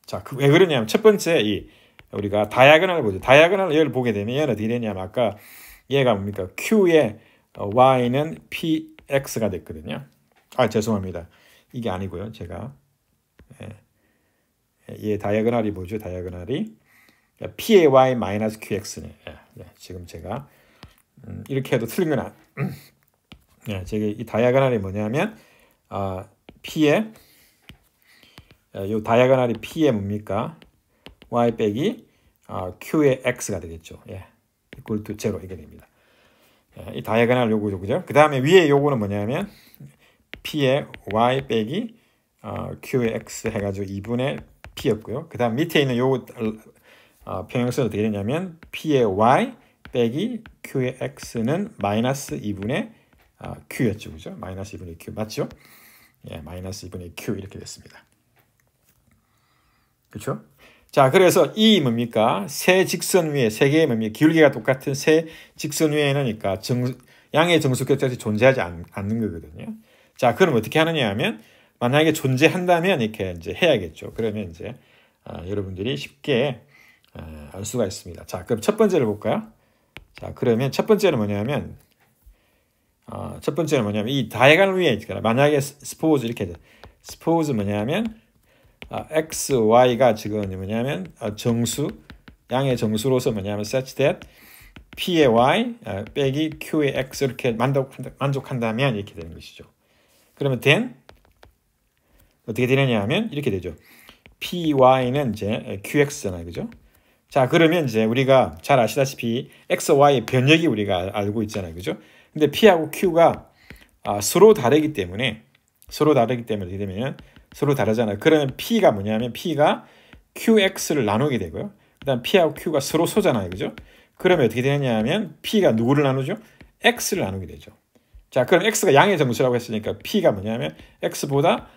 자, 왜 그러냐면 첫 번째 우리가 다이아고널을 보죠. 다이아고널 얘를 보게 되면 얘는 어떻게 되냐면 아까 얘가 뭡니까? q의 y는 px가 됐거든요. 죄송합니다. 이게 아니고요. 제가 얘 다이아고널이 뭐죠? 다이아고널이 p의 y 마이너스 qx네. 지금 제가 이렇게 해도 틀린 건 제가 이 다이아고널이 뭐냐면 p의 요 다이아고널이 p의 뭡니까? y 빼기 q의 x가 되겠죠. equal to 0 이게 됩니다. 이 다이아고널 요거죠. 그죠? 그 다음에 위에 요거는 뭐냐면 p의 y 빼기 q의 x 해가지고 2분의 p였고요. 그 다음 밑에 있는 요 평행선은 어떻게 되냐면 p의 y 빼기 q의 x는 마이너스 2분의 q였죠. 그죠? 마이너스 2분의 q 맞죠? 마이너스 2분의 q 이렇게 됐습니다. 그렇죠? 자, 그래서 이 뭡니까? 세 직선 위에 세 개의 뭡니까? 기울기가 똑같은 세 직선 위에는 그러니까 양의 정수격자점이 존재하지 않는 거거든요. 자, 그럼 어떻게 하느냐 하면 만약에 존재한다면 이렇게 이제 해야겠죠. 그러면 이제 여러분들이 쉽게 알 수가 있습니다. 자, 그럼 첫 번째를 볼까요? 자, 그러면 첫 번째는 뭐냐면 이 다이아고널 위에 있잖아요. 만약에 스포즈 이렇게 스포즈 뭐냐면 x, y가 지금 뭐냐면 양의 정수로서 뭐냐면 such that p의 y 빼기 q의 x 이렇게 만족한다면 이렇게 되는 것이죠. 그러면 then 어떻게 되느냐 하면 이렇게 되죠. py는 이제 qx잖아요. 그죠? 자, 그러면 이제 우리가 잘 아시다시피 x, y의 변역이 우리가 알고 있잖아요. 그죠? 근데 p하고 q가 서로 다르기 때문에 어떻게 되면 서로 다르잖아요. 그러면 p가 뭐냐면 p가 qx를 나누게 되고요. 그다음 p하고 q가 서로 소잖아요. 그죠? 그러면 어떻게 되느냐 하면 p가 누구를 나누죠? x를 나누게 되죠. 자, 그럼 x가 양의 정수라고 했으니까 p가 뭐냐면 x보다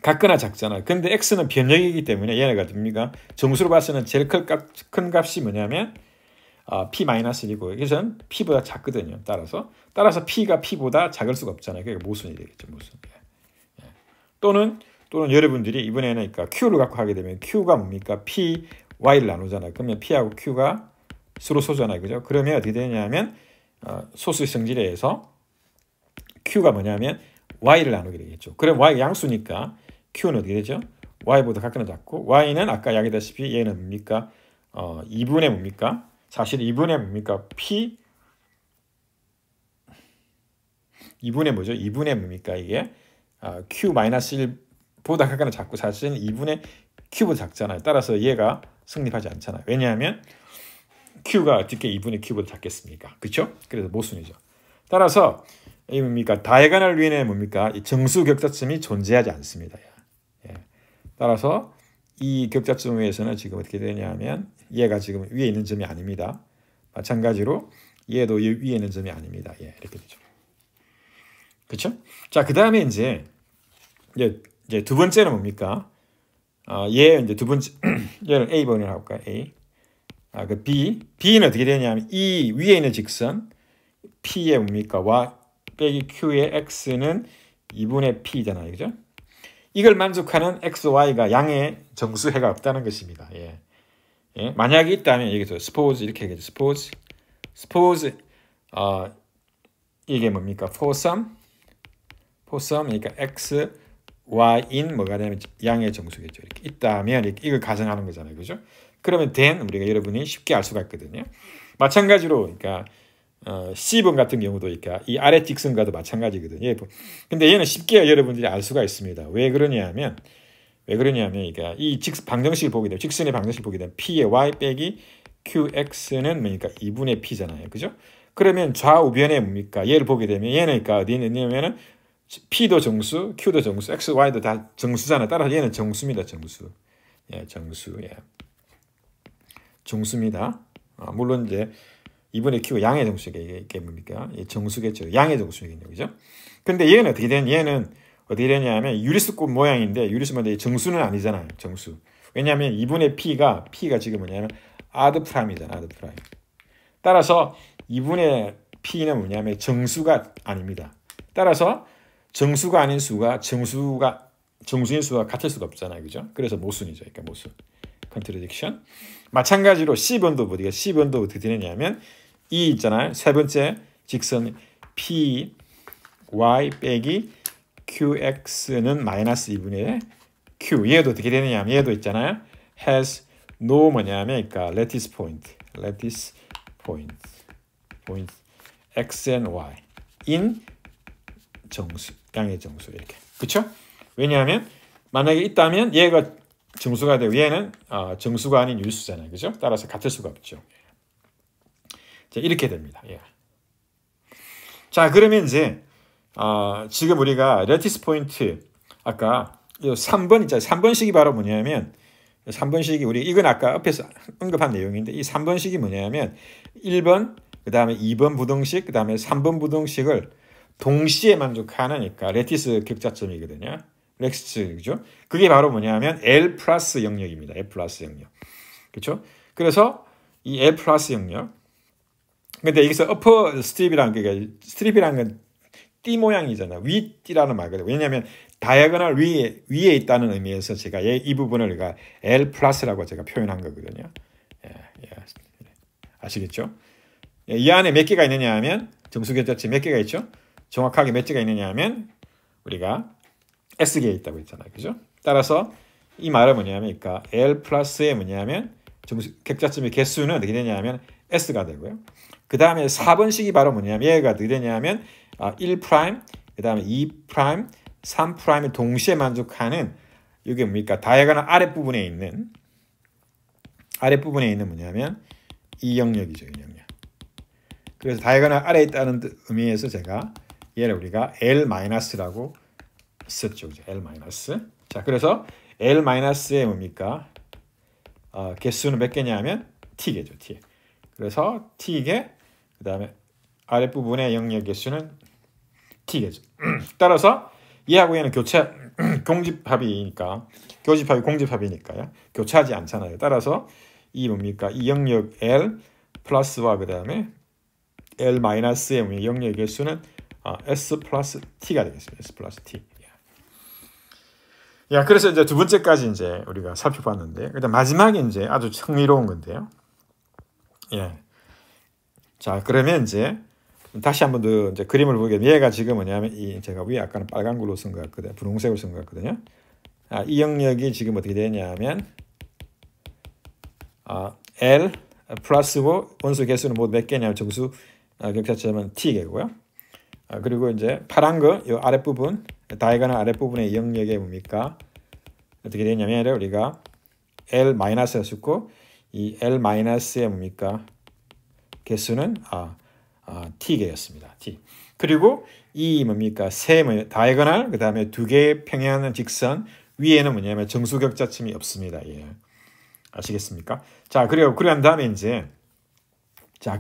같거나 작잖아요. 근데 x는 변역이기 때문에 얘네가 뭡니까? 정수로 봐서는 제일 큰 값이 뭐냐면 p-1이고 그래서 p보다 작거든요. 따라서 p가 p보다 작을 수가 없잖아요. 그러니까 모순이 되겠죠. 모순. 또는 여러분들이 이번에는 그러니까 q를 갖고 하게 되면 q가 뭡니까? p, y를 나누잖아요. 그러면 p하고 q가 서로 소잖아요. 그죠? 그러면 어떻게 되냐면 소수 성질에서 q가 뭐냐면 y를 나누게 되겠죠. 그럼 y가 양수니까 q는 어떻게 되죠? y보다 같거나 작고 y는 아까 이야기했다시피 얘는 뭡니까? 2분의 뭡니까? 사실 2분의 뭡니까? p 2분의 뭐죠? 2분의 뭡니까? 이게 q-1보다 같거나 작고 사실은 2분의 q보다 작잖아요. 따라서 얘가 성립하지 않잖아요. 왜냐하면 q가 어떻게 2분의 q보다 작겠습니까? 그렇죠? 그래서 모순이죠. 따라서 이 뭡니까? 다이아고널 위에는 뭡니까? 이 정수격자점이 존재하지 않습니다. 따라서 이 격자점 위에서는 지금 어떻게 되냐면 얘가 지금 위에 있는 점이 아닙니다. 마찬가지로 얘도 위에 있는 점이 아닙니다. 이렇게 되죠. 그렇죠? 자, 그다음에 이제 두 번째는 뭡니까? 얘 이제 두 번째 얘를 A번이라고 할까요? A. 그 B는 어떻게 되냐면 이 위에 있는 직선 P의 뭡니까? Y 빼기 Q의 X는 2분의 P잖아요. 그죠? 이걸 만족하는 X, Y가 양의 정수해가 없다는 것입니다. 예. 예. 만약에 있다면 여기서 suppose 이렇게 얘기하죠. suppose 이게 뭡니까? for some 그러니까 X, Y인 뭐가 되면 양의 정수겠죠. 이렇게 있다면 이걸 가정하는 거잖아요. 그죠? 그러면 then 우리가 여러분이 쉽게 알 수가 있거든요. 마찬가지로 그러니까 C번 같은 경우도 그러니까 이 아래 직선과도 마찬가지거든요. 근데 얘는 쉽게 여러분들이 알 수가 있습니다. 왜 그러냐면 그러니까 이 방정식을 보게 되면 직선의 방정식을 보게 되면 P의 Y 빼기 QX는 뭡니까? 2분의 P잖아요. 그죠? 그러면 좌우변에 뭡니까? 얘를 보게 되면 얘는 그러니까 어디 있냐면은 P도 정수, Q도 정수, X, Y도 다 정수잖아. 따라서 얘는 정수입니다. 정수. 예, 정수. 예. 정수입니다. 물론 이제 2분의 Q 양의 정수가 이게 뭡니까? 정수겠죠. 양의 정수겠네요. 그죠? 근데 얘는 어떻게 되냐면 유리수꽃 모양인데 유리수인데 정수는 아니잖아요. 정수. 왜냐하면 2분의 P가 지금 뭐냐면 아드 프라임이잖아. 아드 프라임. 따라서 2분의 P는 뭐냐면 정수가 아닙니다. 따라서 정수가 아닌 수가 정수인 수가 같을 수가 없잖아요. 그죠? 그래서 모순이죠. 그러니까 모순. contradiction. 마찬가지로 C번도 어떻게 되느냐면 이 있잖아요. 세 번째 직선 P, Y 빼기 QX는 마이너스 2분의 Q. 얘도 어떻게 되느냐면 얘도 있잖아요. has no 뭐냐면 그러니까 lattice point X and Y in 정수, 양의 정수 이렇게. 그렇죠? 왜냐하면 만약에 있다면 얘가 정수가 되고 얘는 정수가 아닌 유수잖아요. 그죠? 따라서 같을 수가 없죠. 자, 이렇게 됩니다. 예. 자, 그러면 이제 지금 우리가 레티스 포인트 아까 3번 있잖아요. 3번식이 바로 뭐냐면 3번식이 우리 이건 아까 앞에서 언급한 내용인데 이 3번식이 뭐냐면 1번 그다음에 2번 부등식 그다음에 3번 부등식을 동시에 만족하는 그러니까 레티스 격자점이거든요. 렉스 그죠? 그게 바로 뭐냐면 L 플러스 영역입니다. L 플러스 영역. 그렇죠? 그래서 이 L 플러스 영역. 근데 여기서 upper strip이라는 건 띠 모양이잖아. 위 띠라는 말이거든요. 왜냐하면 다이아고널 위에 있다는 의미에서 제가 이 부분을 우리가 L 플러스라고 제가 표현한 거거든요. 예. 아시겠죠? 예, 이 안에 몇 개가 있느냐 하면 정수격자체 몇 개가 있죠? 정확하게 몇 개가 있느냐 하면 우리가 S개에 있다고 했잖아요. 그죠? 따라서 이 말은 뭐냐면 그러니까 L 플러스에 뭐냐면 격자점의 개수는 어떻게 되냐면 S가 되고요. 그 다음에 4번식이 바로 뭐냐면 얘가 어떻게 되냐면 1', 그 다음에 2', 3'을 동시에 만족하는 이게 뭡니까? 다이아고널 아랫부분에 있는 뭐냐면 이 영역이죠. 이 영역. 그래서 다이아고널 아래에 있다는 의미에서 제가 얘를 우리가 L-라고 썼죠. L-. 자, 그래서 L-에 뭡니까? 개수는 몇 개냐면 T개죠. T. 그래서 T개, 그 다음에 아랫부분의 영역 개수는 T개죠. 따라서 얘하고 얘는 교집합이 공집합이니까요. 교차하지 않잖아요. 따라서 이 뭡니까? 이 영역 L 플러스와 그 다음에 L-의 영역 개수는 S 플러스 T가 되겠습니다. S 플러스 T. 야, 그래서 이제 두 번째까지 이제 우리가 살펴봤는데, 일단 마지막에 이제 아주 흥미로운 건데요. 예. 자, 그러면 이제 다시 한번 더 이제 그림을 보게 되면 얘가 지금 뭐냐면 제가 위에 아까는 빨간 걸로 쓴 것 같거든요. 분홍색으로 쓴 것 같거든요. 이 영역이 지금 어떻게 되냐면 L 플러스고 원소 개수는 모두 몇 개냐면 정수 격자점은 T개고요. 그리고 이제 파란 거 이 아랫부분 다이아고널 아랫부분의 영역에 뭡니까? 어떻게 되냐면 우리가 L-를 썼고 이 L-의 뭡니까? 개수는 T개였습니다. T. 그리고 이 뭡니까? 다이아고널 그다음에 두 개의 평행하는 직선 위에는 뭐냐면 정수격자점이 없습니다. 예. 아시겠습니까? 자, 그리고 그런 다음에 이제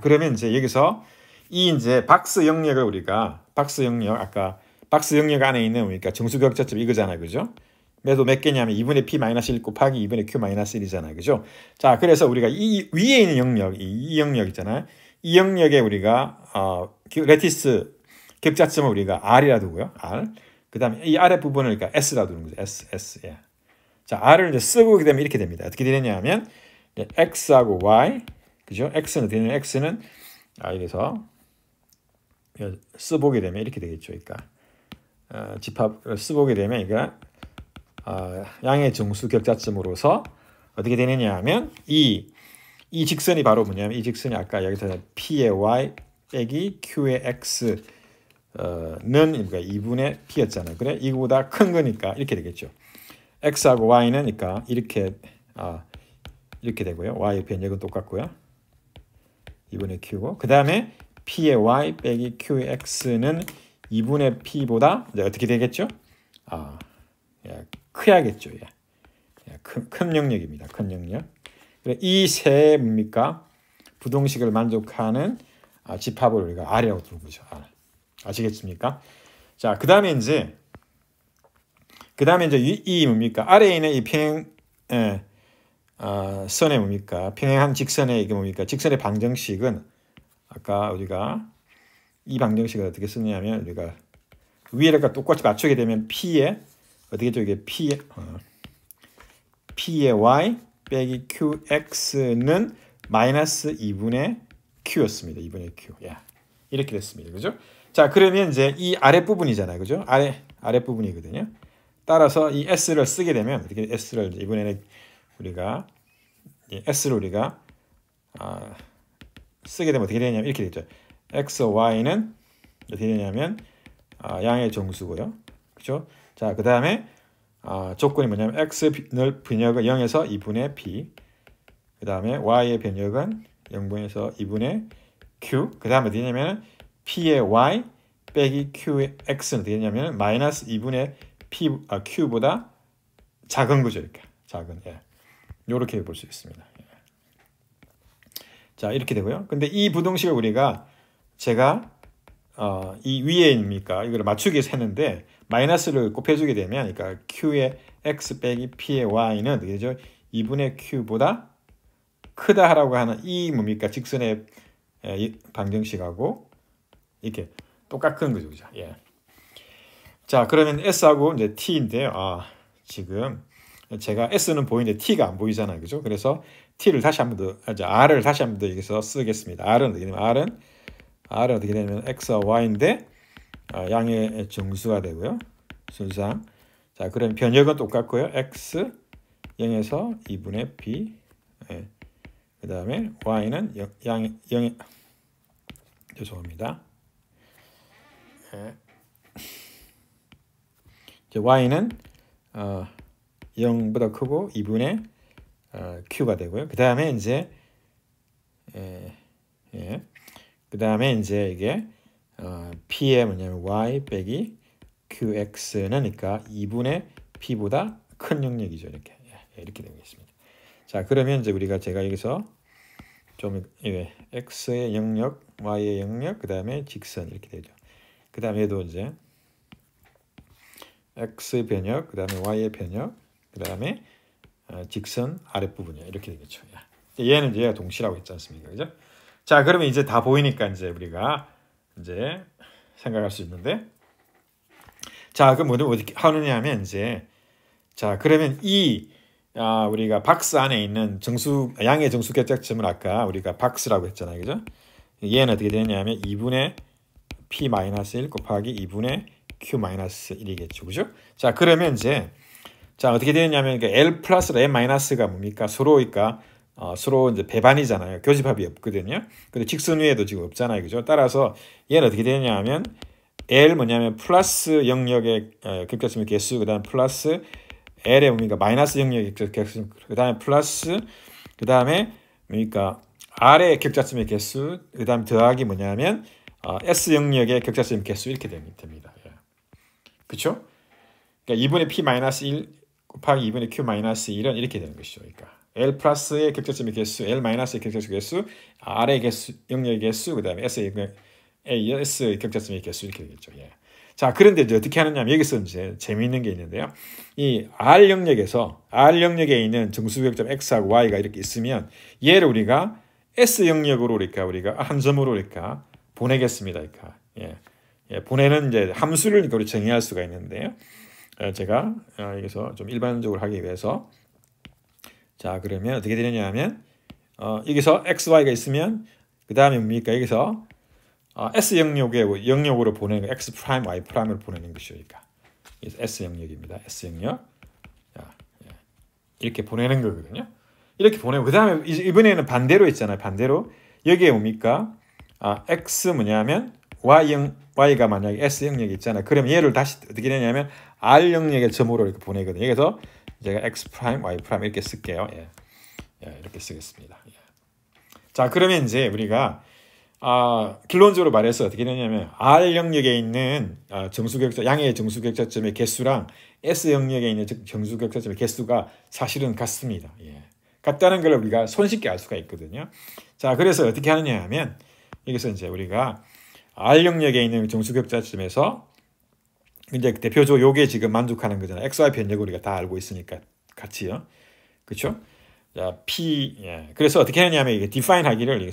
그러면 이제 여기서 이 이제 박스 영역을 우리가 박스 영역 아까 박스 영역 안에 있는 뭡니까? 정수격자점 이거잖아요. 그죠? 매도 몇 개냐면 2분의 p-1 곱하기 2분의 q-1이잖아요. 그죠? 자, 그래서 우리가 이 위에 있는 영역, 이 영역 있잖아요. 이 영역에 우리가 레티스 격자점을 우리가 r이라 두고요. r. 그다음에 이 아래 부분을 그러니까 s라 두는 거죠. s. 예. 자, r을 이제 쓰고 되면 이렇게 됩니다. 어떻게 되냐면 x하고 y, 그죠? x는 되는 x는 여기서 써보게 되면 이렇게 되겠죠. 그러니까 집합을 써보게 되면 그러니까 양의 정수 격자점으로서 어떻게 되느냐 하면 이 직선이 바로 뭐냐면 이 직선이 아까 여기서 p의 y 빼기 q의 x는 그러니까 2분의 p였잖아요. 그래 이거보다 큰 거니까 이렇게 되겠죠. x하고 y는 그러니까 이렇게 되고요. y의 변역은 똑같고요. 2분의 q고 그 다음에 p의 y 빼기 q의 x는 2분의 p보다 이제 어떻게 되겠죠? 커야겠죠. 큰 영역입니다. 큰 영역. 이 세 뭡니까? 부동식을 만족하는 집합을 우리가 R이라고 부르는 거죠. 아시겠습니까? 자, 그다음에 이제 이 뭡니까? 아래에 있는 이 선의 뭡니까? 평행한 직선의 이게 뭡니까? 직선의 방정식은 아까 우리가 이 방정식을 어떻게 쓰냐면 우리가 위에가 똑같이 맞추게 되면 p에 어떻게 죠? 이게 p의 y 빼기 qx는 마이너스 2분의 q였습니다. 2분의 q. 이렇게 됐습니다. 그죠? 자, 그러면 이제 이 아랫부분이잖아요. 그죠? 아랫부분이거든요. 따라서 이 s를 쓰게 되면 어떻게 s를 이번에는 우리가 s를 우리가 쓰게 되면 어떻게 되냐면 이렇게 되죠. x, y는 어떻게 되냐면 양의 정수고요. 그죠? 자, 그다음에 조건이 뭐냐면 x 변역은 0에서 2분의 p. 그다음에 y의 변역은 0분에서 2분의 q. 그다음에 어떻게 되냐면 p의 y 빼기 q의 x는 어떻게 되냐면 마이너스 2분의 q보다 작은 거죠. 이렇게 작은. 이렇게 볼 수 있습니다. 자, 이렇게 되고요. 근데 이 부동식을 우리가 제가 이 위에입니까? 이걸 맞추기 위해서 했는데 마이너스를 곱해주게 되면 그러니까 q의 x 빼기 p의 y는 되죠. 2분의 q보다 크다라고 하는 이 뭡니까? 직선의 방정식하고 이렇게 똑같은 거죠. 그죠? 자, 그러면 s하고 이제 t인데요. 지금 제가 s는 보이는데 t가 안 보이잖아요. 그죠? 그래서 t를 다시 한번 더 r을 다시 한번 더 여기서 쓰겠습니다. r은 어떻게 되냐면 r은 어떻게 되냐면 x와 y인데 양의 정수가 되고요. 순상. 자, 그럼 변역은 똑같고요. x 0에서 2분의 p. 그 다음에 y는 0에 죄송합니다. y는 0보다 크고 2분의 q가 되고요. 그 다음에 이제 그 다음에 이제 이게 p의 뭐냐면 y 빼기 qx는 그러니까 2분의 p보다 큰 영역이죠. 이렇게 되겠습니다. 자, 그러면 이제 제가 여기서 좀 x의 영역, y의 영역, 그 다음에 직선 이렇게 되죠. 그 다음에 얘도 이제 x의 변역, 그 다음에 y의 변역, 그 다음에 직선 아랫부분이야. 이렇게 되겠죠. 얘는 얘가 동시라고 했지 않습니까? 그죠? 자, 그러면 이제 다 보이니까 이제 우리가 이제 생각할 수 있는데, 자, 그럼 어떻게 하느냐 하면 이제, 자, 그러면 우리가 박스 안에 있는 양의 정수 격자점을 아까 우리가 박스라고 했잖아요. 그죠? 얘는 어떻게 되냐면 2분의 p-1 곱하기 2분의 q-1이겠죠. 그죠? 자, 그러면 이제 자, 어떻게 되냐면 L 플러스랑 M 마이너스가 뭡니까? 서로 이제 배반이잖아요. 교집합이 없거든요. 근데 직선 위에도 지금 없잖아요. 그죠? 따라서 얘는 어떻게 되냐면 L 뭐냐면 플러스 영역의 격자점의 개수, 그다음 플러스 L의 뭡니까? 마이너스 영역의 격자점, 그다음에 플러스 그다음에 뭡니까? R의 격자점의 개수, 그다음 더하기 뭐냐면 S 영역의 격자점의 개수 이렇게 됩니다. 그렇죠? 그러니까 2분의 p-1 곱하기 2분의 q-1은 이렇게 되는 것이죠. 그러니까 L 플러스의 격자점의 개수, L 마이너스의 격자점의 개수, R의 개수, 영역의 개수, 그다음에 S의 격자점의 개수 이렇게 되겠죠. 자, 그런데 이제 어떻게 하느냐면 여기서 이제 재미있는 게 있는데요. 이 R 영역에 있는 정수교역점 X하고 Y가 이렇게 있으면 얘를 우리가 S 영역으로 우리가 한 점으로 보내겠습니다. 보내는 이제 함수를 우리 정의할 수가 있는데요. 제가 여기서 좀 일반적으로 하기 위해서 자, 그러면 어떻게 되느냐 하면 여기서 X, Y가 있으면 그 다음에 뭡니까? 여기서 S 영역으로 보내는 거 X 프라임, Y 프라임을 보내는 것이죠. 그래서 S 영역입니다. S 영역. 자, 이렇게 보내는 거거든요. 이렇게 보내고 그 다음에 이번에는 반대로 있잖아요. 반대로 여기에 뭡니까? X 뭐냐면 Y가 만약에 S 영역이 있잖아요. 그럼 얘를 다시 어떻게 되냐면 R 영역의 점으로 이렇게 보내거든요. 그래서 제가 X 프라임, Y 프라임 이렇게 쓸게요. 이렇게 쓰겠습니다. 자, 그러면 이제 우리가 결론적으로 말해서 어떻게 되냐면 R 영역에 있는 양의 정수격자점의 개수랑 S 영역에 있는 정수격자점의 개수가 사실은 같습니다. 같다는 걸 우리가 손쉽게 알 수가 있거든요. 자, 그래서 어떻게 하느냐 하면 여기서 이제 우리가 R 영역에 있는 정수격자점에서 이제 대표적으로 요게 지금 만족하는 거잖아요. XY 변역을 우리가 다 알고 있으니까 같이요. 그렇죠? 자, 그래서 어떻게 하냐면 이게 define 하기를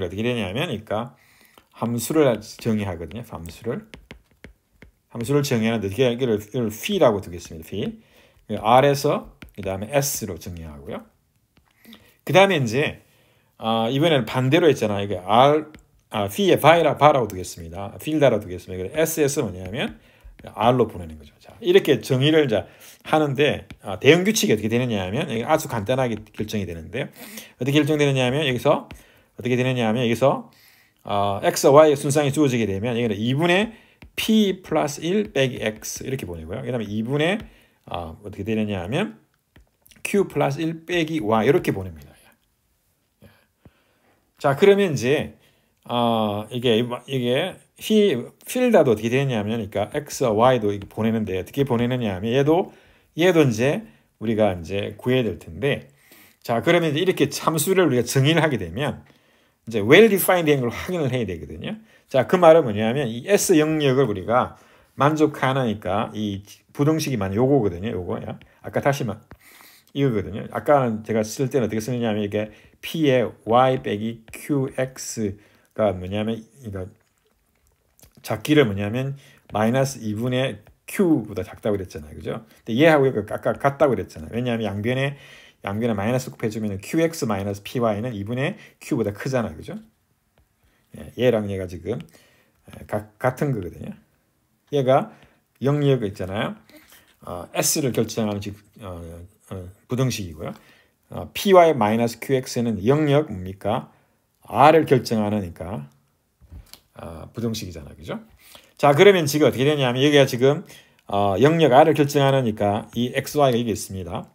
어떻게 되냐면 그러니까 함수를 정의하거든요. 함수를 정의하는데 어떻게 이걸 phi라고 두겠습니다. phi. R에서 그다음에 S로 정의하고요. 그다음에 이제 이번에는 반대로 했잖아요. 이게 phi에 바라고 두겠습니다. 필다라고 두겠습니다. S에서 뭐냐면 R로 보내는 거죠. 자, 이렇게 정의를 이제 하는데 대응 규칙이 어떻게 되느냐 하면 아주 간단하게 결정이 되는데요. 어떻게 결정되느냐 하면 여기서 어떻게 되느냐 하면 여기서 X와 Y의 순상이 주어지게 되면 여기는 2분의 P 플러스 1 빼기 X 이렇게 보내고요. 그 다음에 2분의 어떻게 되느냐 하면 Q 플러스 1 빼기 Y 이렇게 보냅니다. 자, 그러면 이제 이게 필다도 어떻게 되느냐면 그러니까 X와 Y도 이렇게 보내는데 어떻게 보내느냐 하면 얘도 이제 우리가 이제 구해야 될 텐데 자, 그러면 이제 이렇게 함수를 우리가 정의를 하게 되면 이제 well defined 된 걸 확인을 해야 되거든요. 자, 그 말은 뭐냐면 이 S 영역을 우리가 만족하니까 이 부등식이 요거거든요. 요거야. 아까 다시만 이거거든요. 아까는 제가 쓸 때는 어떻게 쓰느냐면 이게 P의 Y 빼기 QX가 뭐냐면 이거 작기를 뭐냐면 마이너스 2분의 Q보다 작다고 그랬잖아요. 그죠? 근데 얘하고 이거 아까 같다고 그랬잖아요. 왜냐하면 양변에 마이너스 곱해주면 QX 마이너스 PY는 2분의 Q보다 크잖아요. 그죠? 얘랑 얘가 지금 같은 거거든요. 얘가 영역 있잖아요. S를 결정하는 부등식이고요. PY 마이너스 QX는 영역 뭡니까? R을 결정하니까 부등식이잖아요. 그죠? 자, 그러면 지금 어떻게 되냐면 여기가 지금 영역 R을 결정하니까 이 XY가 이게 있습니다.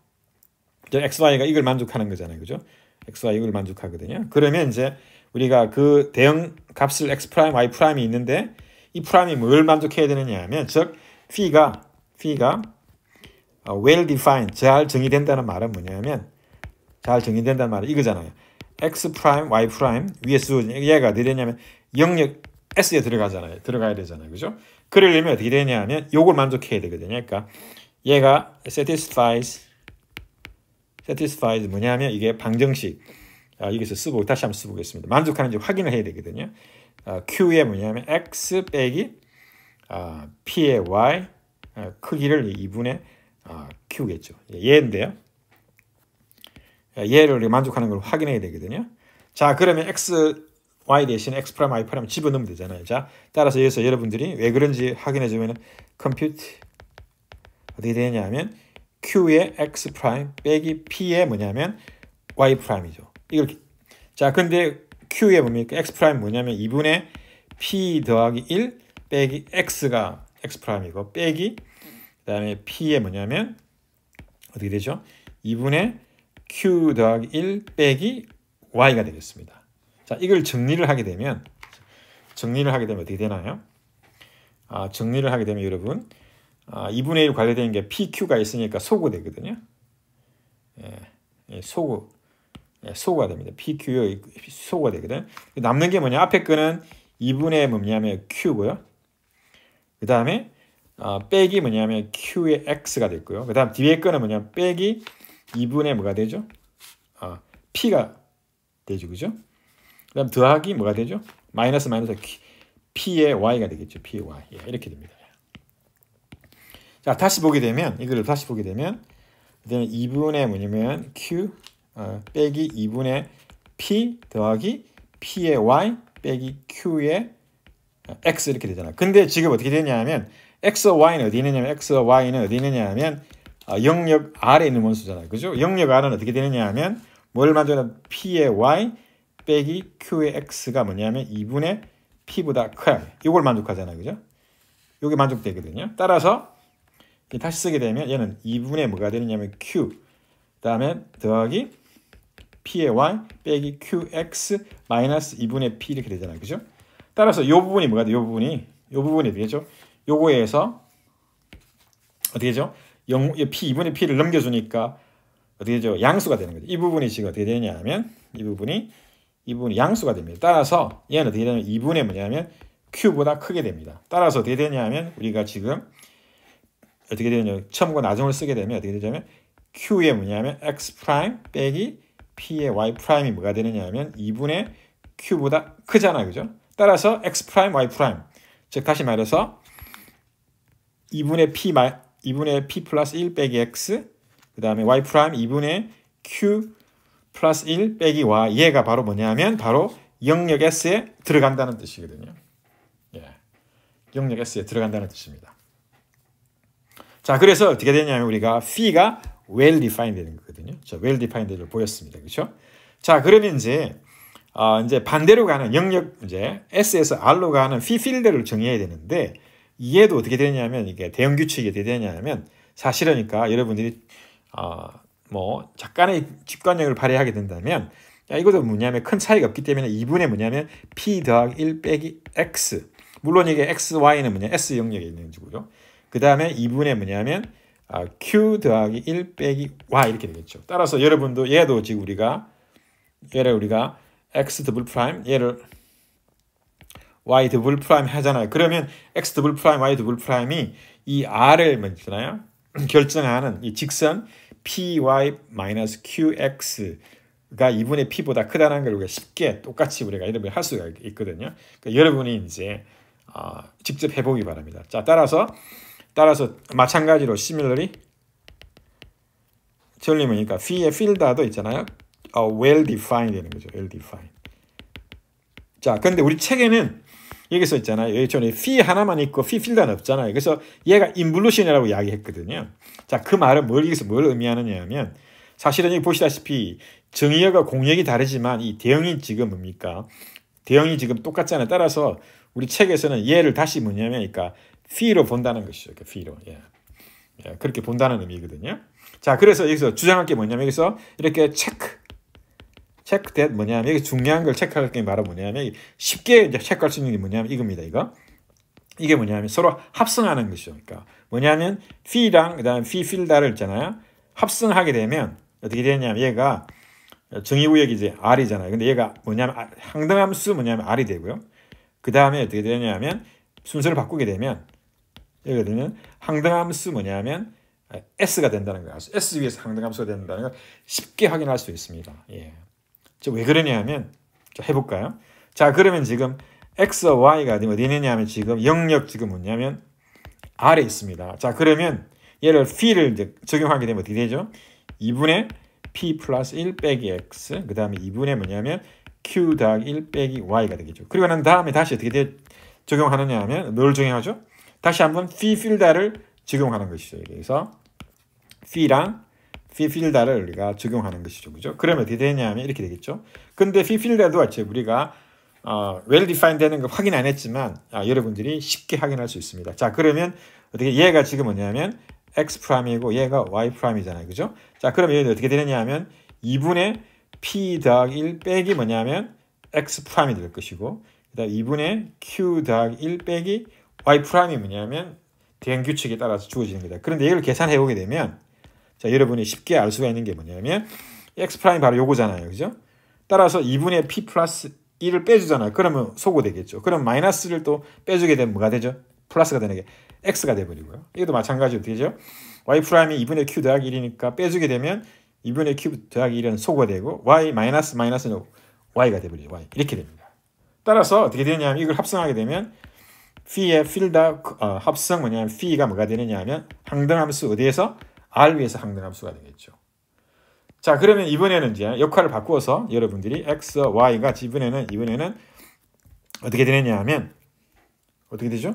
XY가 이걸 만족하는 거잖아요. 그죠? XY 이걸 만족하거든요. 그러면 이제 우리가 그 대응 값을 X 프라임, Y 프라임이 있는데 이 프라임이 뭘 만족해야 되느냐 하면 즉 phi가 well defined, 잘 정의된다는 말은 뭐냐면 잘 정의된다는 말은 이거잖아요. X 프라임, Y 프라임 위에서 얘가 어떻게 되냐면 영역 S에 들어가야 되잖아요. 그죠? 그러려면 어떻게 되냐면 요걸 만족해야 되거든요. 그러니까 얘가 satisfies 뭐냐면 이게 방정식 여기서 다시 한번 써보겠습니다. 만족하는지 확인을 해야 되거든요. Q에 뭐냐면 X 빼기 P의 Y 크기를 2분의 Q겠죠. 얘인데요. 얘를 만족하는 걸 확인해야 되거든요. 자, 그러면 X, Y 대신에 X 프라임, Y 프라임 집어넣으면 되잖아요. 자, 따라서 여기서 여러분들이 왜 그런지 확인해 주면 compute 어떻게 되냐면 Q의 X 프라임 빼기 P의 뭐냐면 Y 프라임이죠. 자, 근데 Q의 뭡니까? X 프라임 뭐냐면 2분의 P 더하기 1 빼기 X가 X 프라임이고 빼기 그다음에 P의 뭐냐면 어떻게 되죠? 2분의 Q 더하기 1 빼기 Y가 되겠습니다. 자, 이걸 정리를 하게 되면 어떻게 되나요? 정리를 하게 되면 여러분 2분의 1 관련된 게 PQ가 있으니까 소구 되거든요. 소구가 됩니다. PQ 소구가 되거든. 남는 게 뭐냐? 앞에 거는 2분의 뭐냐면 q고요. 그 다음에 빼기 뭐냐면 q의 x가 됐고요. 그 다음 뒤에 거는 뭐냐면 빼기 2분의 뭐가 되죠? p가 되죠. 그죠? 그 다음 더하기 뭐가 되죠? 마이너스 p의 y가 되겠죠. p의 y. 예, 이렇게 됩니다. 자, 다시 보게 되면 이거를 다시 보게 되면 2분의 뭐냐면 q 빼기 2분의 p 더하기 p의 y 빼기 q의 x 이렇게 되잖아. 근데 지금 어떻게 되냐면 x와 y는 어디 있느냐면 x와 y는 어디 있느냐면 영역 아래에 있는 원수잖아요. 그죠? 영역 R은 어떻게 되느냐면 뭘 만들면 p의 y 빼기 q의 x가 뭐냐면 2분의 p보다 커야 돼. 이걸 만족하잖아요. 그죠? 이게 만족되거든요. 따라서 다시 쓰게 되면 얘는 2분의 뭐가 되느냐면 q 그다음에 더하기 p의 y 빼기 qx 마이너스 2분의 p 이렇게 되잖아요. 그죠? 따라서 이 부분이 뭐가 돼요? 이 부분이 되겠죠? 요거에서 어떻게 되죠? p 2분의 p를 넘겨주니까 어떻게 되죠? 양수가 되는 거죠. 이 부분이 지금 어떻게 되냐면 이 부분이 양수가 됩니다. 따라서 얘는 어떻게 되냐면 2분의 뭐냐면 q보다 크게 됩니다. 따라서 어떻게 되냐면 우리가 지금 어떻게 되냐면 처음과 나중을 쓰게 되면 어떻게 되냐면 q의 뭐냐면 x 프라임 빼기 p의 y 프라임이 뭐가 되느냐면 2분의 q보다 크잖아요. 그죠? 따라서 x 프라임 y 프라임 즉 다시 말해서 2분의 p 플러스 1 빼기 x 그 다음에 y 프라임 2분의 q 플러스 1 빼기 y 얘가 바로 뭐냐면 바로 영역 S에 들어간다는 뜻이거든요. 예. 영역 S에 들어간다는 뜻입니다. 자, 그래서 어떻게 되냐면 우리가 phi가 well defined 되는 거거든요. 저 well defined를 보였습니다. 그렇죠? 자, 그러면 이제 반대로 가는 영역 이제 S에서 R로 가는 phi 필드를 정해야 되는데 얘도 어떻게 되냐면 이게 대응 규칙이 어떻게 되냐면 사실이니까 여러분들이 뭐 약간의 직관력을 발휘하게 된다면 이것도 뭐냐면 큰 차이가 없기 때문에 2분의 뭐냐면 p 더하기 1 빼기 x 물론 이게 x, y는 뭐냐 s 영역에 있는 거고요. 그 다음에 2분의 뭐냐면 q 더하기 1 빼기 y 이렇게 되겠죠. 따라서 여러분도 얘도 지금 얘를 우리가 x 더블 프라임 얘를 y 더블 프라임 하잖아요. 그러면 x 더블 프라임 y 더블 프라임이 이 r을 뭐 있잖아요. 결정하는 이 직선 py-qx가 2분의 p보다 크다는 걸 우리가 쉽게 똑같이 우리가 이렇게 할 수가 있거든요. 그러니까 여러분이 이제 직접 해보기 바랍니다. 자, 따라서 마찬가지로 similarly 틀리니까 phi의 필드도 있잖아요. well defined 되는 거죠. well defined. 자, 근데 우리 책에는 여기서 있잖아요. 여기 전에 phi 하나만 있고 phi 필드는 없잖아요. 그래서 얘가 인블루션이라고 이야기했거든요. 자, 그 말은 여기서 뭘 의미하느냐 하면 사실은 여기 보시다시피 정의역과 공역이 다르지만 이 대응이 지금 뭡니까? 대응이 지금 똑같잖아요. 따라서 우리 책에서는 얘를 다시 뭐냐면 그러니까 phi로 본다는 것이죠. 그러니까 phi로. 예, 그렇게 본다는 의미거든요. 자, 그래서 여기서 주장할 게 뭐냐면 여기서 이렇게 체크 that 뭐냐면 여기 중요한 걸 체크할 게 바로 뭐냐면 쉽게 이제 체크할 수 있는 게 뭐냐면 이겁니다. 이게 뭐냐면 서로 합성하는 것이죠. 그러니까 뭐냐면 phi랑 그다음 phi 필드를 있잖아요. 합성하게 되면 어떻게 되냐면 얘가 정의구역이 이제 r이잖아요. 근데 얘가 뭐냐면 항등함수 뭐냐면 r이 되고요. 그 다음에 어떻게 되냐면 순서를 바꾸게 되면 예를 들면 항등함수 뭐냐면 s가 된다는 거예요. s 위에서 항등함수가 된다는 걸 쉽게 확인할 수 있습니다. 예. 왜 그러냐면 해볼까요? 자, 그러면 지금 x와 y가 어디 있느냐 하면 지금 영역 지금 뭐냐면 r에 있습니다. 자, 그러면 얘를 phi를 이제 적용하게 되면 어떻게 되죠? 2분의 p 플러스 1 빼기 x 그 다음에 2분의 뭐냐면 q 더하기 1 빼기 y가 되겠죠. 그리고 난 다음에 다시 어떻게 적용하느냐 하면 뭘 적용하죠? 다시 한번 phi 필드를 적용하는 것이죠. 그래서 phi 필드를 우리가 적용하는 것이죠. 그죠? 그러면 어떻게 되냐면 이렇게 되겠죠. 근데 phi 필드도 우리가 well defined 되는 거 확인 안 했지만 여러분들이 쉽게 확인할 수 있습니다. 자, 그러면 어떻게 얘가 지금 뭐냐면 x 프라임이고 얘가 y 프라임이잖아요. 그죠? 자, 그러면 얘는 어떻게 되느냐 하면 2분의 p 더하기 1 빼기 뭐냐면 x 프라임이 될 것이고 그다음 2분의 q 더하기 1 빼기 y 프라임이 뭐냐면 대응 규칙에 따라서 주어지는 거다. 그런데 이걸 계산해 보게 되면 자, 여러분이 쉽게 알 수가 있는 게 뭐냐면 x 프라임 바로 요거잖아요. 그죠? 따라서 2분의 p 플러스 2를 빼주잖아요. 그러면 소거되겠죠. 그럼 마이너스를 또 빼주게 되면 뭐가 되죠? 플러스가 되는 게 x가 돼버리고요. 이것도 마찬가지로 되죠. y 프라임이 2분의 q 더하기 1이니까 빼주게 되면 2분의 q 더하기 1은 소거되고 y 마이너스 마이너스는 y가 돼버리죠. y 이렇게 됩니다. 따라서 어떻게 되냐면 이걸 합성하게 되면 p의 필드 합성 뭐냐면 p가 뭐가 되느냐 하면 항등함수 어디에서? r 위에서 항등함수가 되겠죠. 자 그러면 이번에는 이제 역할을 바꾸어서 여러분들이 x, y가 이번에는 어떻게 되느냐 하면 어떻게 되죠?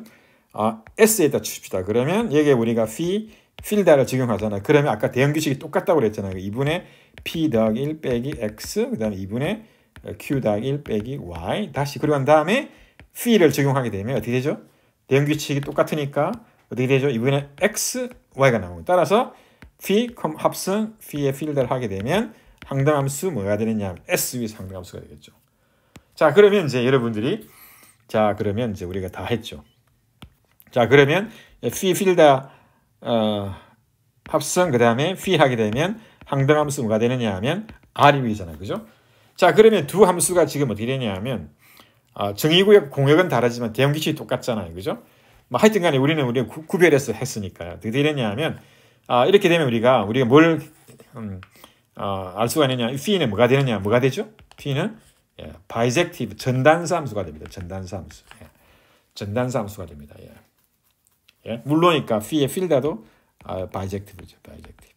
s에다 줍시다. 그러면 여기에 우리가 필드를 적용하잖아요. 그러면 아까 대응 규칙이 똑같다고 그랬잖아요. 2분의 p 더하기 1 빼기 x 그 다음에 2분의 q 더하기 1 빼기 y 다시 그리고 난 다음에 p를 적용하게 되면 어떻게 되죠? 대응 규칙이 똑같으니까 어떻게 되죠? 2분의 x, y가 나오고 따라서 phi, 합성, phi의 필드를 하게 되면 항등함수 뭐가 되느냐? s 위에서 항등함수가 되겠죠. 자 그러면 이제 여러분들이 자 그러면 이제 우리가 다 했죠. 자 그러면 phi 필드 합성 그 다음에 phi 하게 되면 항등함수 뭐가 되느냐 하면 r이 위잖아요. 그죠? 자 그러면 두 함수가 지금 어떻게 되냐 하면 정의구역 공역은 다르지만 대응 규칙이 똑같잖아요. 그죠? 뭐 하여튼 간에 우리가 구별해서 했으니까요. 어떻게 되느냐 하면 이렇게 되면 우리가 뭘 알 수가 있느냐? phi는 뭐가 되느냐? 뭐가 되죠? phi는 바이젝티브 전단사 함수가 됩니다. 전단사 함수. 전단사 함수가 됩니다. 물론이니까 phi의 필드도 바이젝티브죠. 바이젝티브.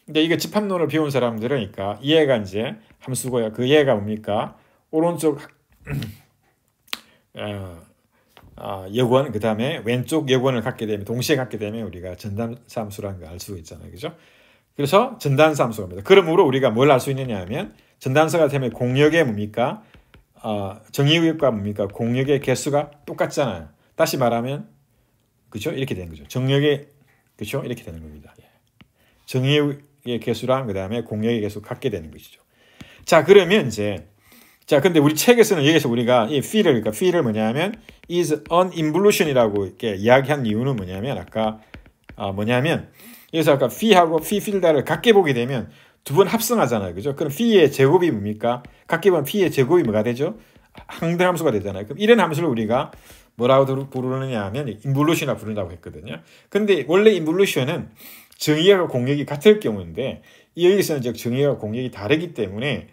근데 이거 집합론을 배운 사람들은 그러니까 얘가 이제 함수고요. 그 얘가 뭡니까? 오른쪽 여권 그 다음에 왼쪽 여권을 갖게 되면 동시에 갖게 되면 우리가 전단사 함수라는 걸 알 수 있잖아요. 그죠? 그래서 전단사 함수입니다. 그러므로 우리가 뭘 알 수 있느냐 하면 전단사가 되면 공역의 뭡니까? 정의구역과 뭡니까? 공역의 개수가 똑같잖아요. 다시 말하면 그죠? 이렇게 되는 거죠. 정역의 그죠? 이렇게 되는 겁니다. 정의의 개수랑 그 다음에 공역의 개수 같게 되는 것이죠. 자 그러면 이제 근데 우리 책에서는 여기서 우리가 이 phi를 뭐냐면 is an involution이라고 이렇게 이야기한 이유는 뭐냐면 아까 뭐냐면 여기서 아까 phi하고 phi 필드를 같게 보게 되면 두 번 합성하잖아요. 그죠? 그럼 phi의 제곱이 뭡니까? 같게 보면 phi의 제곱이 뭐가 되죠? 항등함수가 되잖아요. 그럼 이런 함수를 우리가 뭐라고 부르느냐 하면 인볼루션이라고 부른다고 했거든요. 근데 원래 인볼루션은 정의와 공역이 같을 경우인데 여기서는 즉 정의와 공역이 다르기 때문에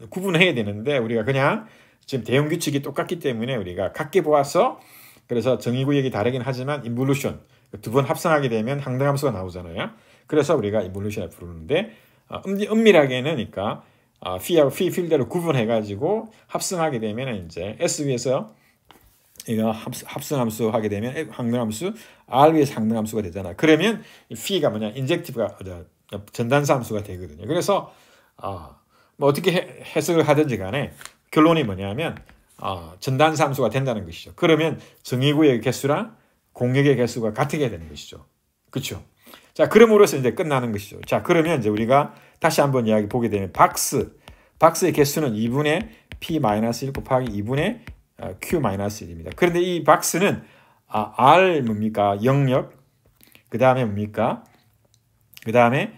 구분해야 되는데 우리가 그냥 지금 대응 규칙이 똑같기 때문에 우리가 같게 보아서 그래서 정의구역이 다르긴 하지만 인볼루션 두 번 합성하게 되면 항등함수가 나오잖아요. 그래서 우리가 인볼루션을 부르는데 엄밀하게는 그러니까 phi하고 phi 필드를 구분해가지고 합성하게 되면 이제 s 위에서 이거 합성함수 하게 되면 항등함수 r 위에서 항등함수가 되잖아. 그러면 이 phi가 뭐냐 인젝티브가 전단사 함수가 되거든요. 그래서 뭐 어떻게 해석을 하든지 간에 결론이 뭐냐면 전단사 함수가 된다는 것이죠. 그러면 정의구역의 개수랑 공역의 개수가 같게 되는 것이죠. 그렇죠? 자, 그럼으로써 이제 끝나는 것이죠. 자, 그러면 이제 우리가 다시 한번 이야기 보게 되면 박스의 개수는 2분의 p-1 곱하기 2분의 q-1입니다. 그런데 이 박스는 r 뭡니까? 영역. 그 다음에 뭡니까? 그 다음에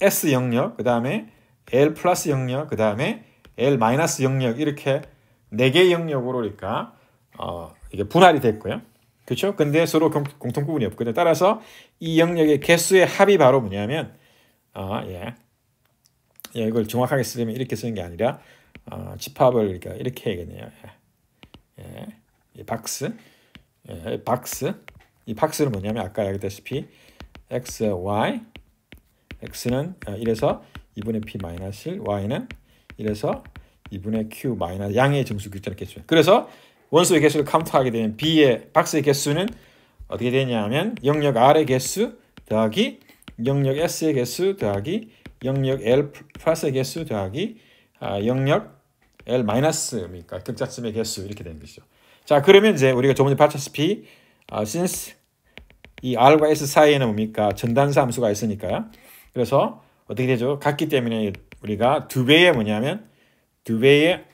s 영역. 그 다음에 l 플러스 영역. 그 다음에 l 마이너스 영역. 이렇게 4개의 영역으로 그러니까 이게 분할이 됐고요. 그렇죠? 근데 서로 공통 부분이 없거든요. 따라서 이 영역의 개수의 합이 바로 뭐냐면 이걸 정확하게 쓰려면 이렇게 쓰는 게 아니라 집합을 이렇게 해야겠네요. 이 박스. 이 박스는 뭐냐면 아까 얘기했다시피 x, y x는 1에서 2분의 p-1 y는 1에서 2분의 q- 양의 정수 규칙을 개수. 그래서 원소의 개수를 카운트하게 되면 B의 박스의 개수는 어떻게 되냐면 영역 R의 개수 더하기 영역 S의 개수 더하기 영역 L 플러스의 개수 더하기 영역 L 마이너스입니까? 극자점의 개수 이렇게 되는 것이죠. 자 그러면 이제 우리가 저번에 봤다시피 since 이 R과 S 사이에는 뭡니까? 전단사 함수가 있으니까요. 그래서 어떻게 되죠? 같기 때문에 우리가 두 배의 뭐냐면 두 배의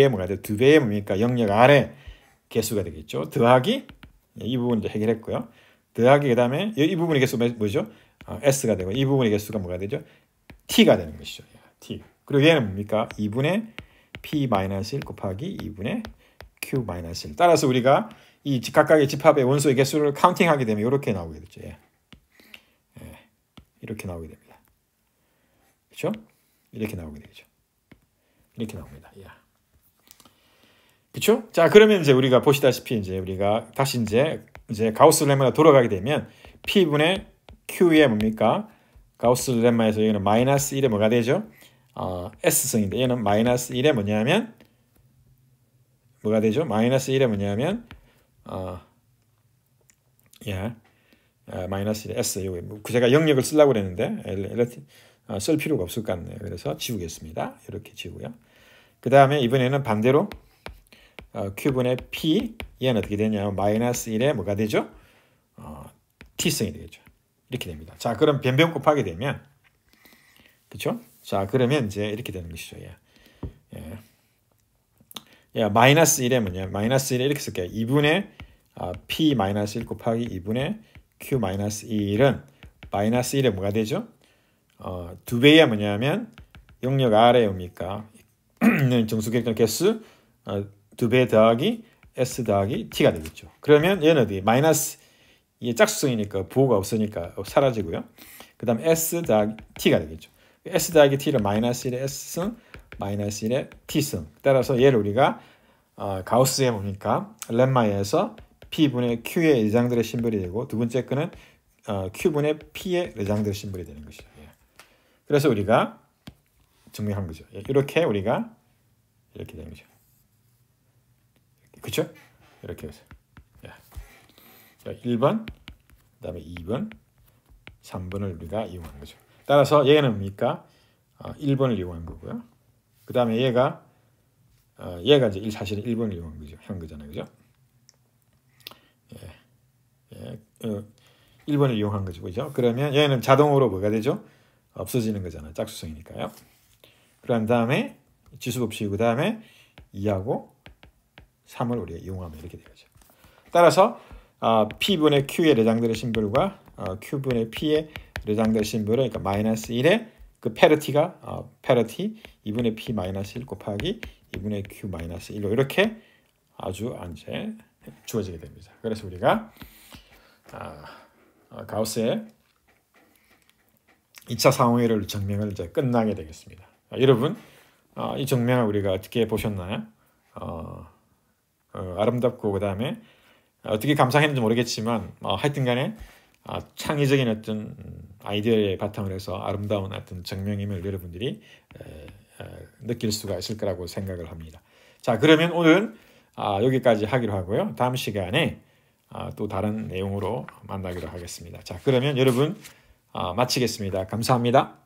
뭐가 돼요? 두 배의 뭡니까? 영역 R의 개수가 되겠죠. 더하기 이 부분 이제 해결했고요. 더하기 그다음에 이 부분의 개수 뭐죠? S가 되고 이 부분의 개수가 뭐가 되죠? T가 되는 것이죠. T. 그리고 얘는 뭡니까? 2분의 P-1 곱하기 2분의 Q-1. 따라서 우리가 이 각각의 집합의 원소의 개수를 카운팅하게 되면 이렇게 나오게 되죠. 이렇게 나오게 됩니다. 그렇죠? 이렇게 나오게 되죠. 이렇게 나옵니다. 그렇죠? 자, 그러면 이제 우리가 보시다시피 이제 우리가 다시 이제 가우스 렘마로 돌아가게 되면 P분의 Q의 뭡니까? 가우스 렘마에서 여기는 마이너스 1에 뭐가 되죠? S승인데 얘는 마이너스 1에 뭐냐면 뭐가 되죠? 마이너스 1에 뭐냐면 마이너스 1에 S 여기 제가 영역을 쓰려고 그랬는데 쓸 필요가 없을 것 같네요. 그래서 지우겠습니다. 이렇게 지우고요. 그 다음에 이번에는 반대로 Q분의 P 얘는 어떻게 되냐면 마이너스 1에 뭐가 되죠? T승이 되겠죠. 이렇게 됩니다. 자, 그럼 변변 곱하게 되면 그렇죠? 자, 그러면 이제 이렇게 되는 것이죠. 마이너스 1에 뭐냐? 마이너스 1에 이렇게 쓸게요. 2분의 P 마이너스 1 곱하기 2분의 Q 마이너스 1은 마이너스 1에 뭐가 되죠? 2배야 뭐냐면 영역 R에 뭡니까? 정수결정 개수 2배 더하기 S 더하기 T가 되겠죠. 그러면 얘는 어디? 마이너스 이게 짝수성이니까 부호가 없으니까 사라지고요. 그 다음 S 더하기 T가 되겠죠. S 더하기 T를 마이너스 1의 S승 마이너스 1의 T승. 따라서 얘를 우리가 가우스의 뭡니까? 렘마에서 P분의 Q의 레장들의 심벌이 되고 두 번째 거는 Q분의 P의 레장들의 심벌이 되는 것이죠. 그래서 우리가 증명한 거죠. 이렇게 우리가 이렇게 되는 거죠. 그렇죠? 이렇게 해서 1번, 그 다음에 2번, 3번을 우리가 이용한 거죠. 따라서 얘는 뭡니까? 1번을 이용한 거고요. 그 다음에 얘가 이제 사실은 1번을 이용한 거죠. 한 거잖아요. 그죠? 1번을 이용한 거죠. 그죠? 그러면 얘는 자동으로 뭐가 되죠? 없어지는 거잖아요. 짝수성이니까요. 그런 다음에 지수법칙 그 다음에 2하고 3을 우리가 이용하면 이렇게 되죠. 따라서 P분의 Q의 레장들의 심벌과 Q분의 P의 레장들의 심벌은 그러니까 마이너스 1의 그 페러티가 페러티 2분의 P 마이너스 1 곱하기 2분의 Q 마이너스 1로 이렇게 아주 이제 주어지게 됩니다. 그래서 우리가 가우스의 2차 상호회를 증명을 이제 끝나게 되겠습니다. 여러분 이 증명을 우리가 어떻게 보셨나요? 아름답고 그 다음에 어떻게 감상했는지 모르겠지만 하여튼간에 창의적인 어떤 아이디어의 바탕을 해서 아름다운 어떤 증명임을 여러분들이 느낄 수가 있을 거라고 생각을 합니다. 자, 그러면 오늘은 여기까지 하기로 하고요. 다음 시간에 또 다른 내용으로 만나기로 하겠습니다. 자, 그러면 여러분 마치겠습니다. 감사합니다.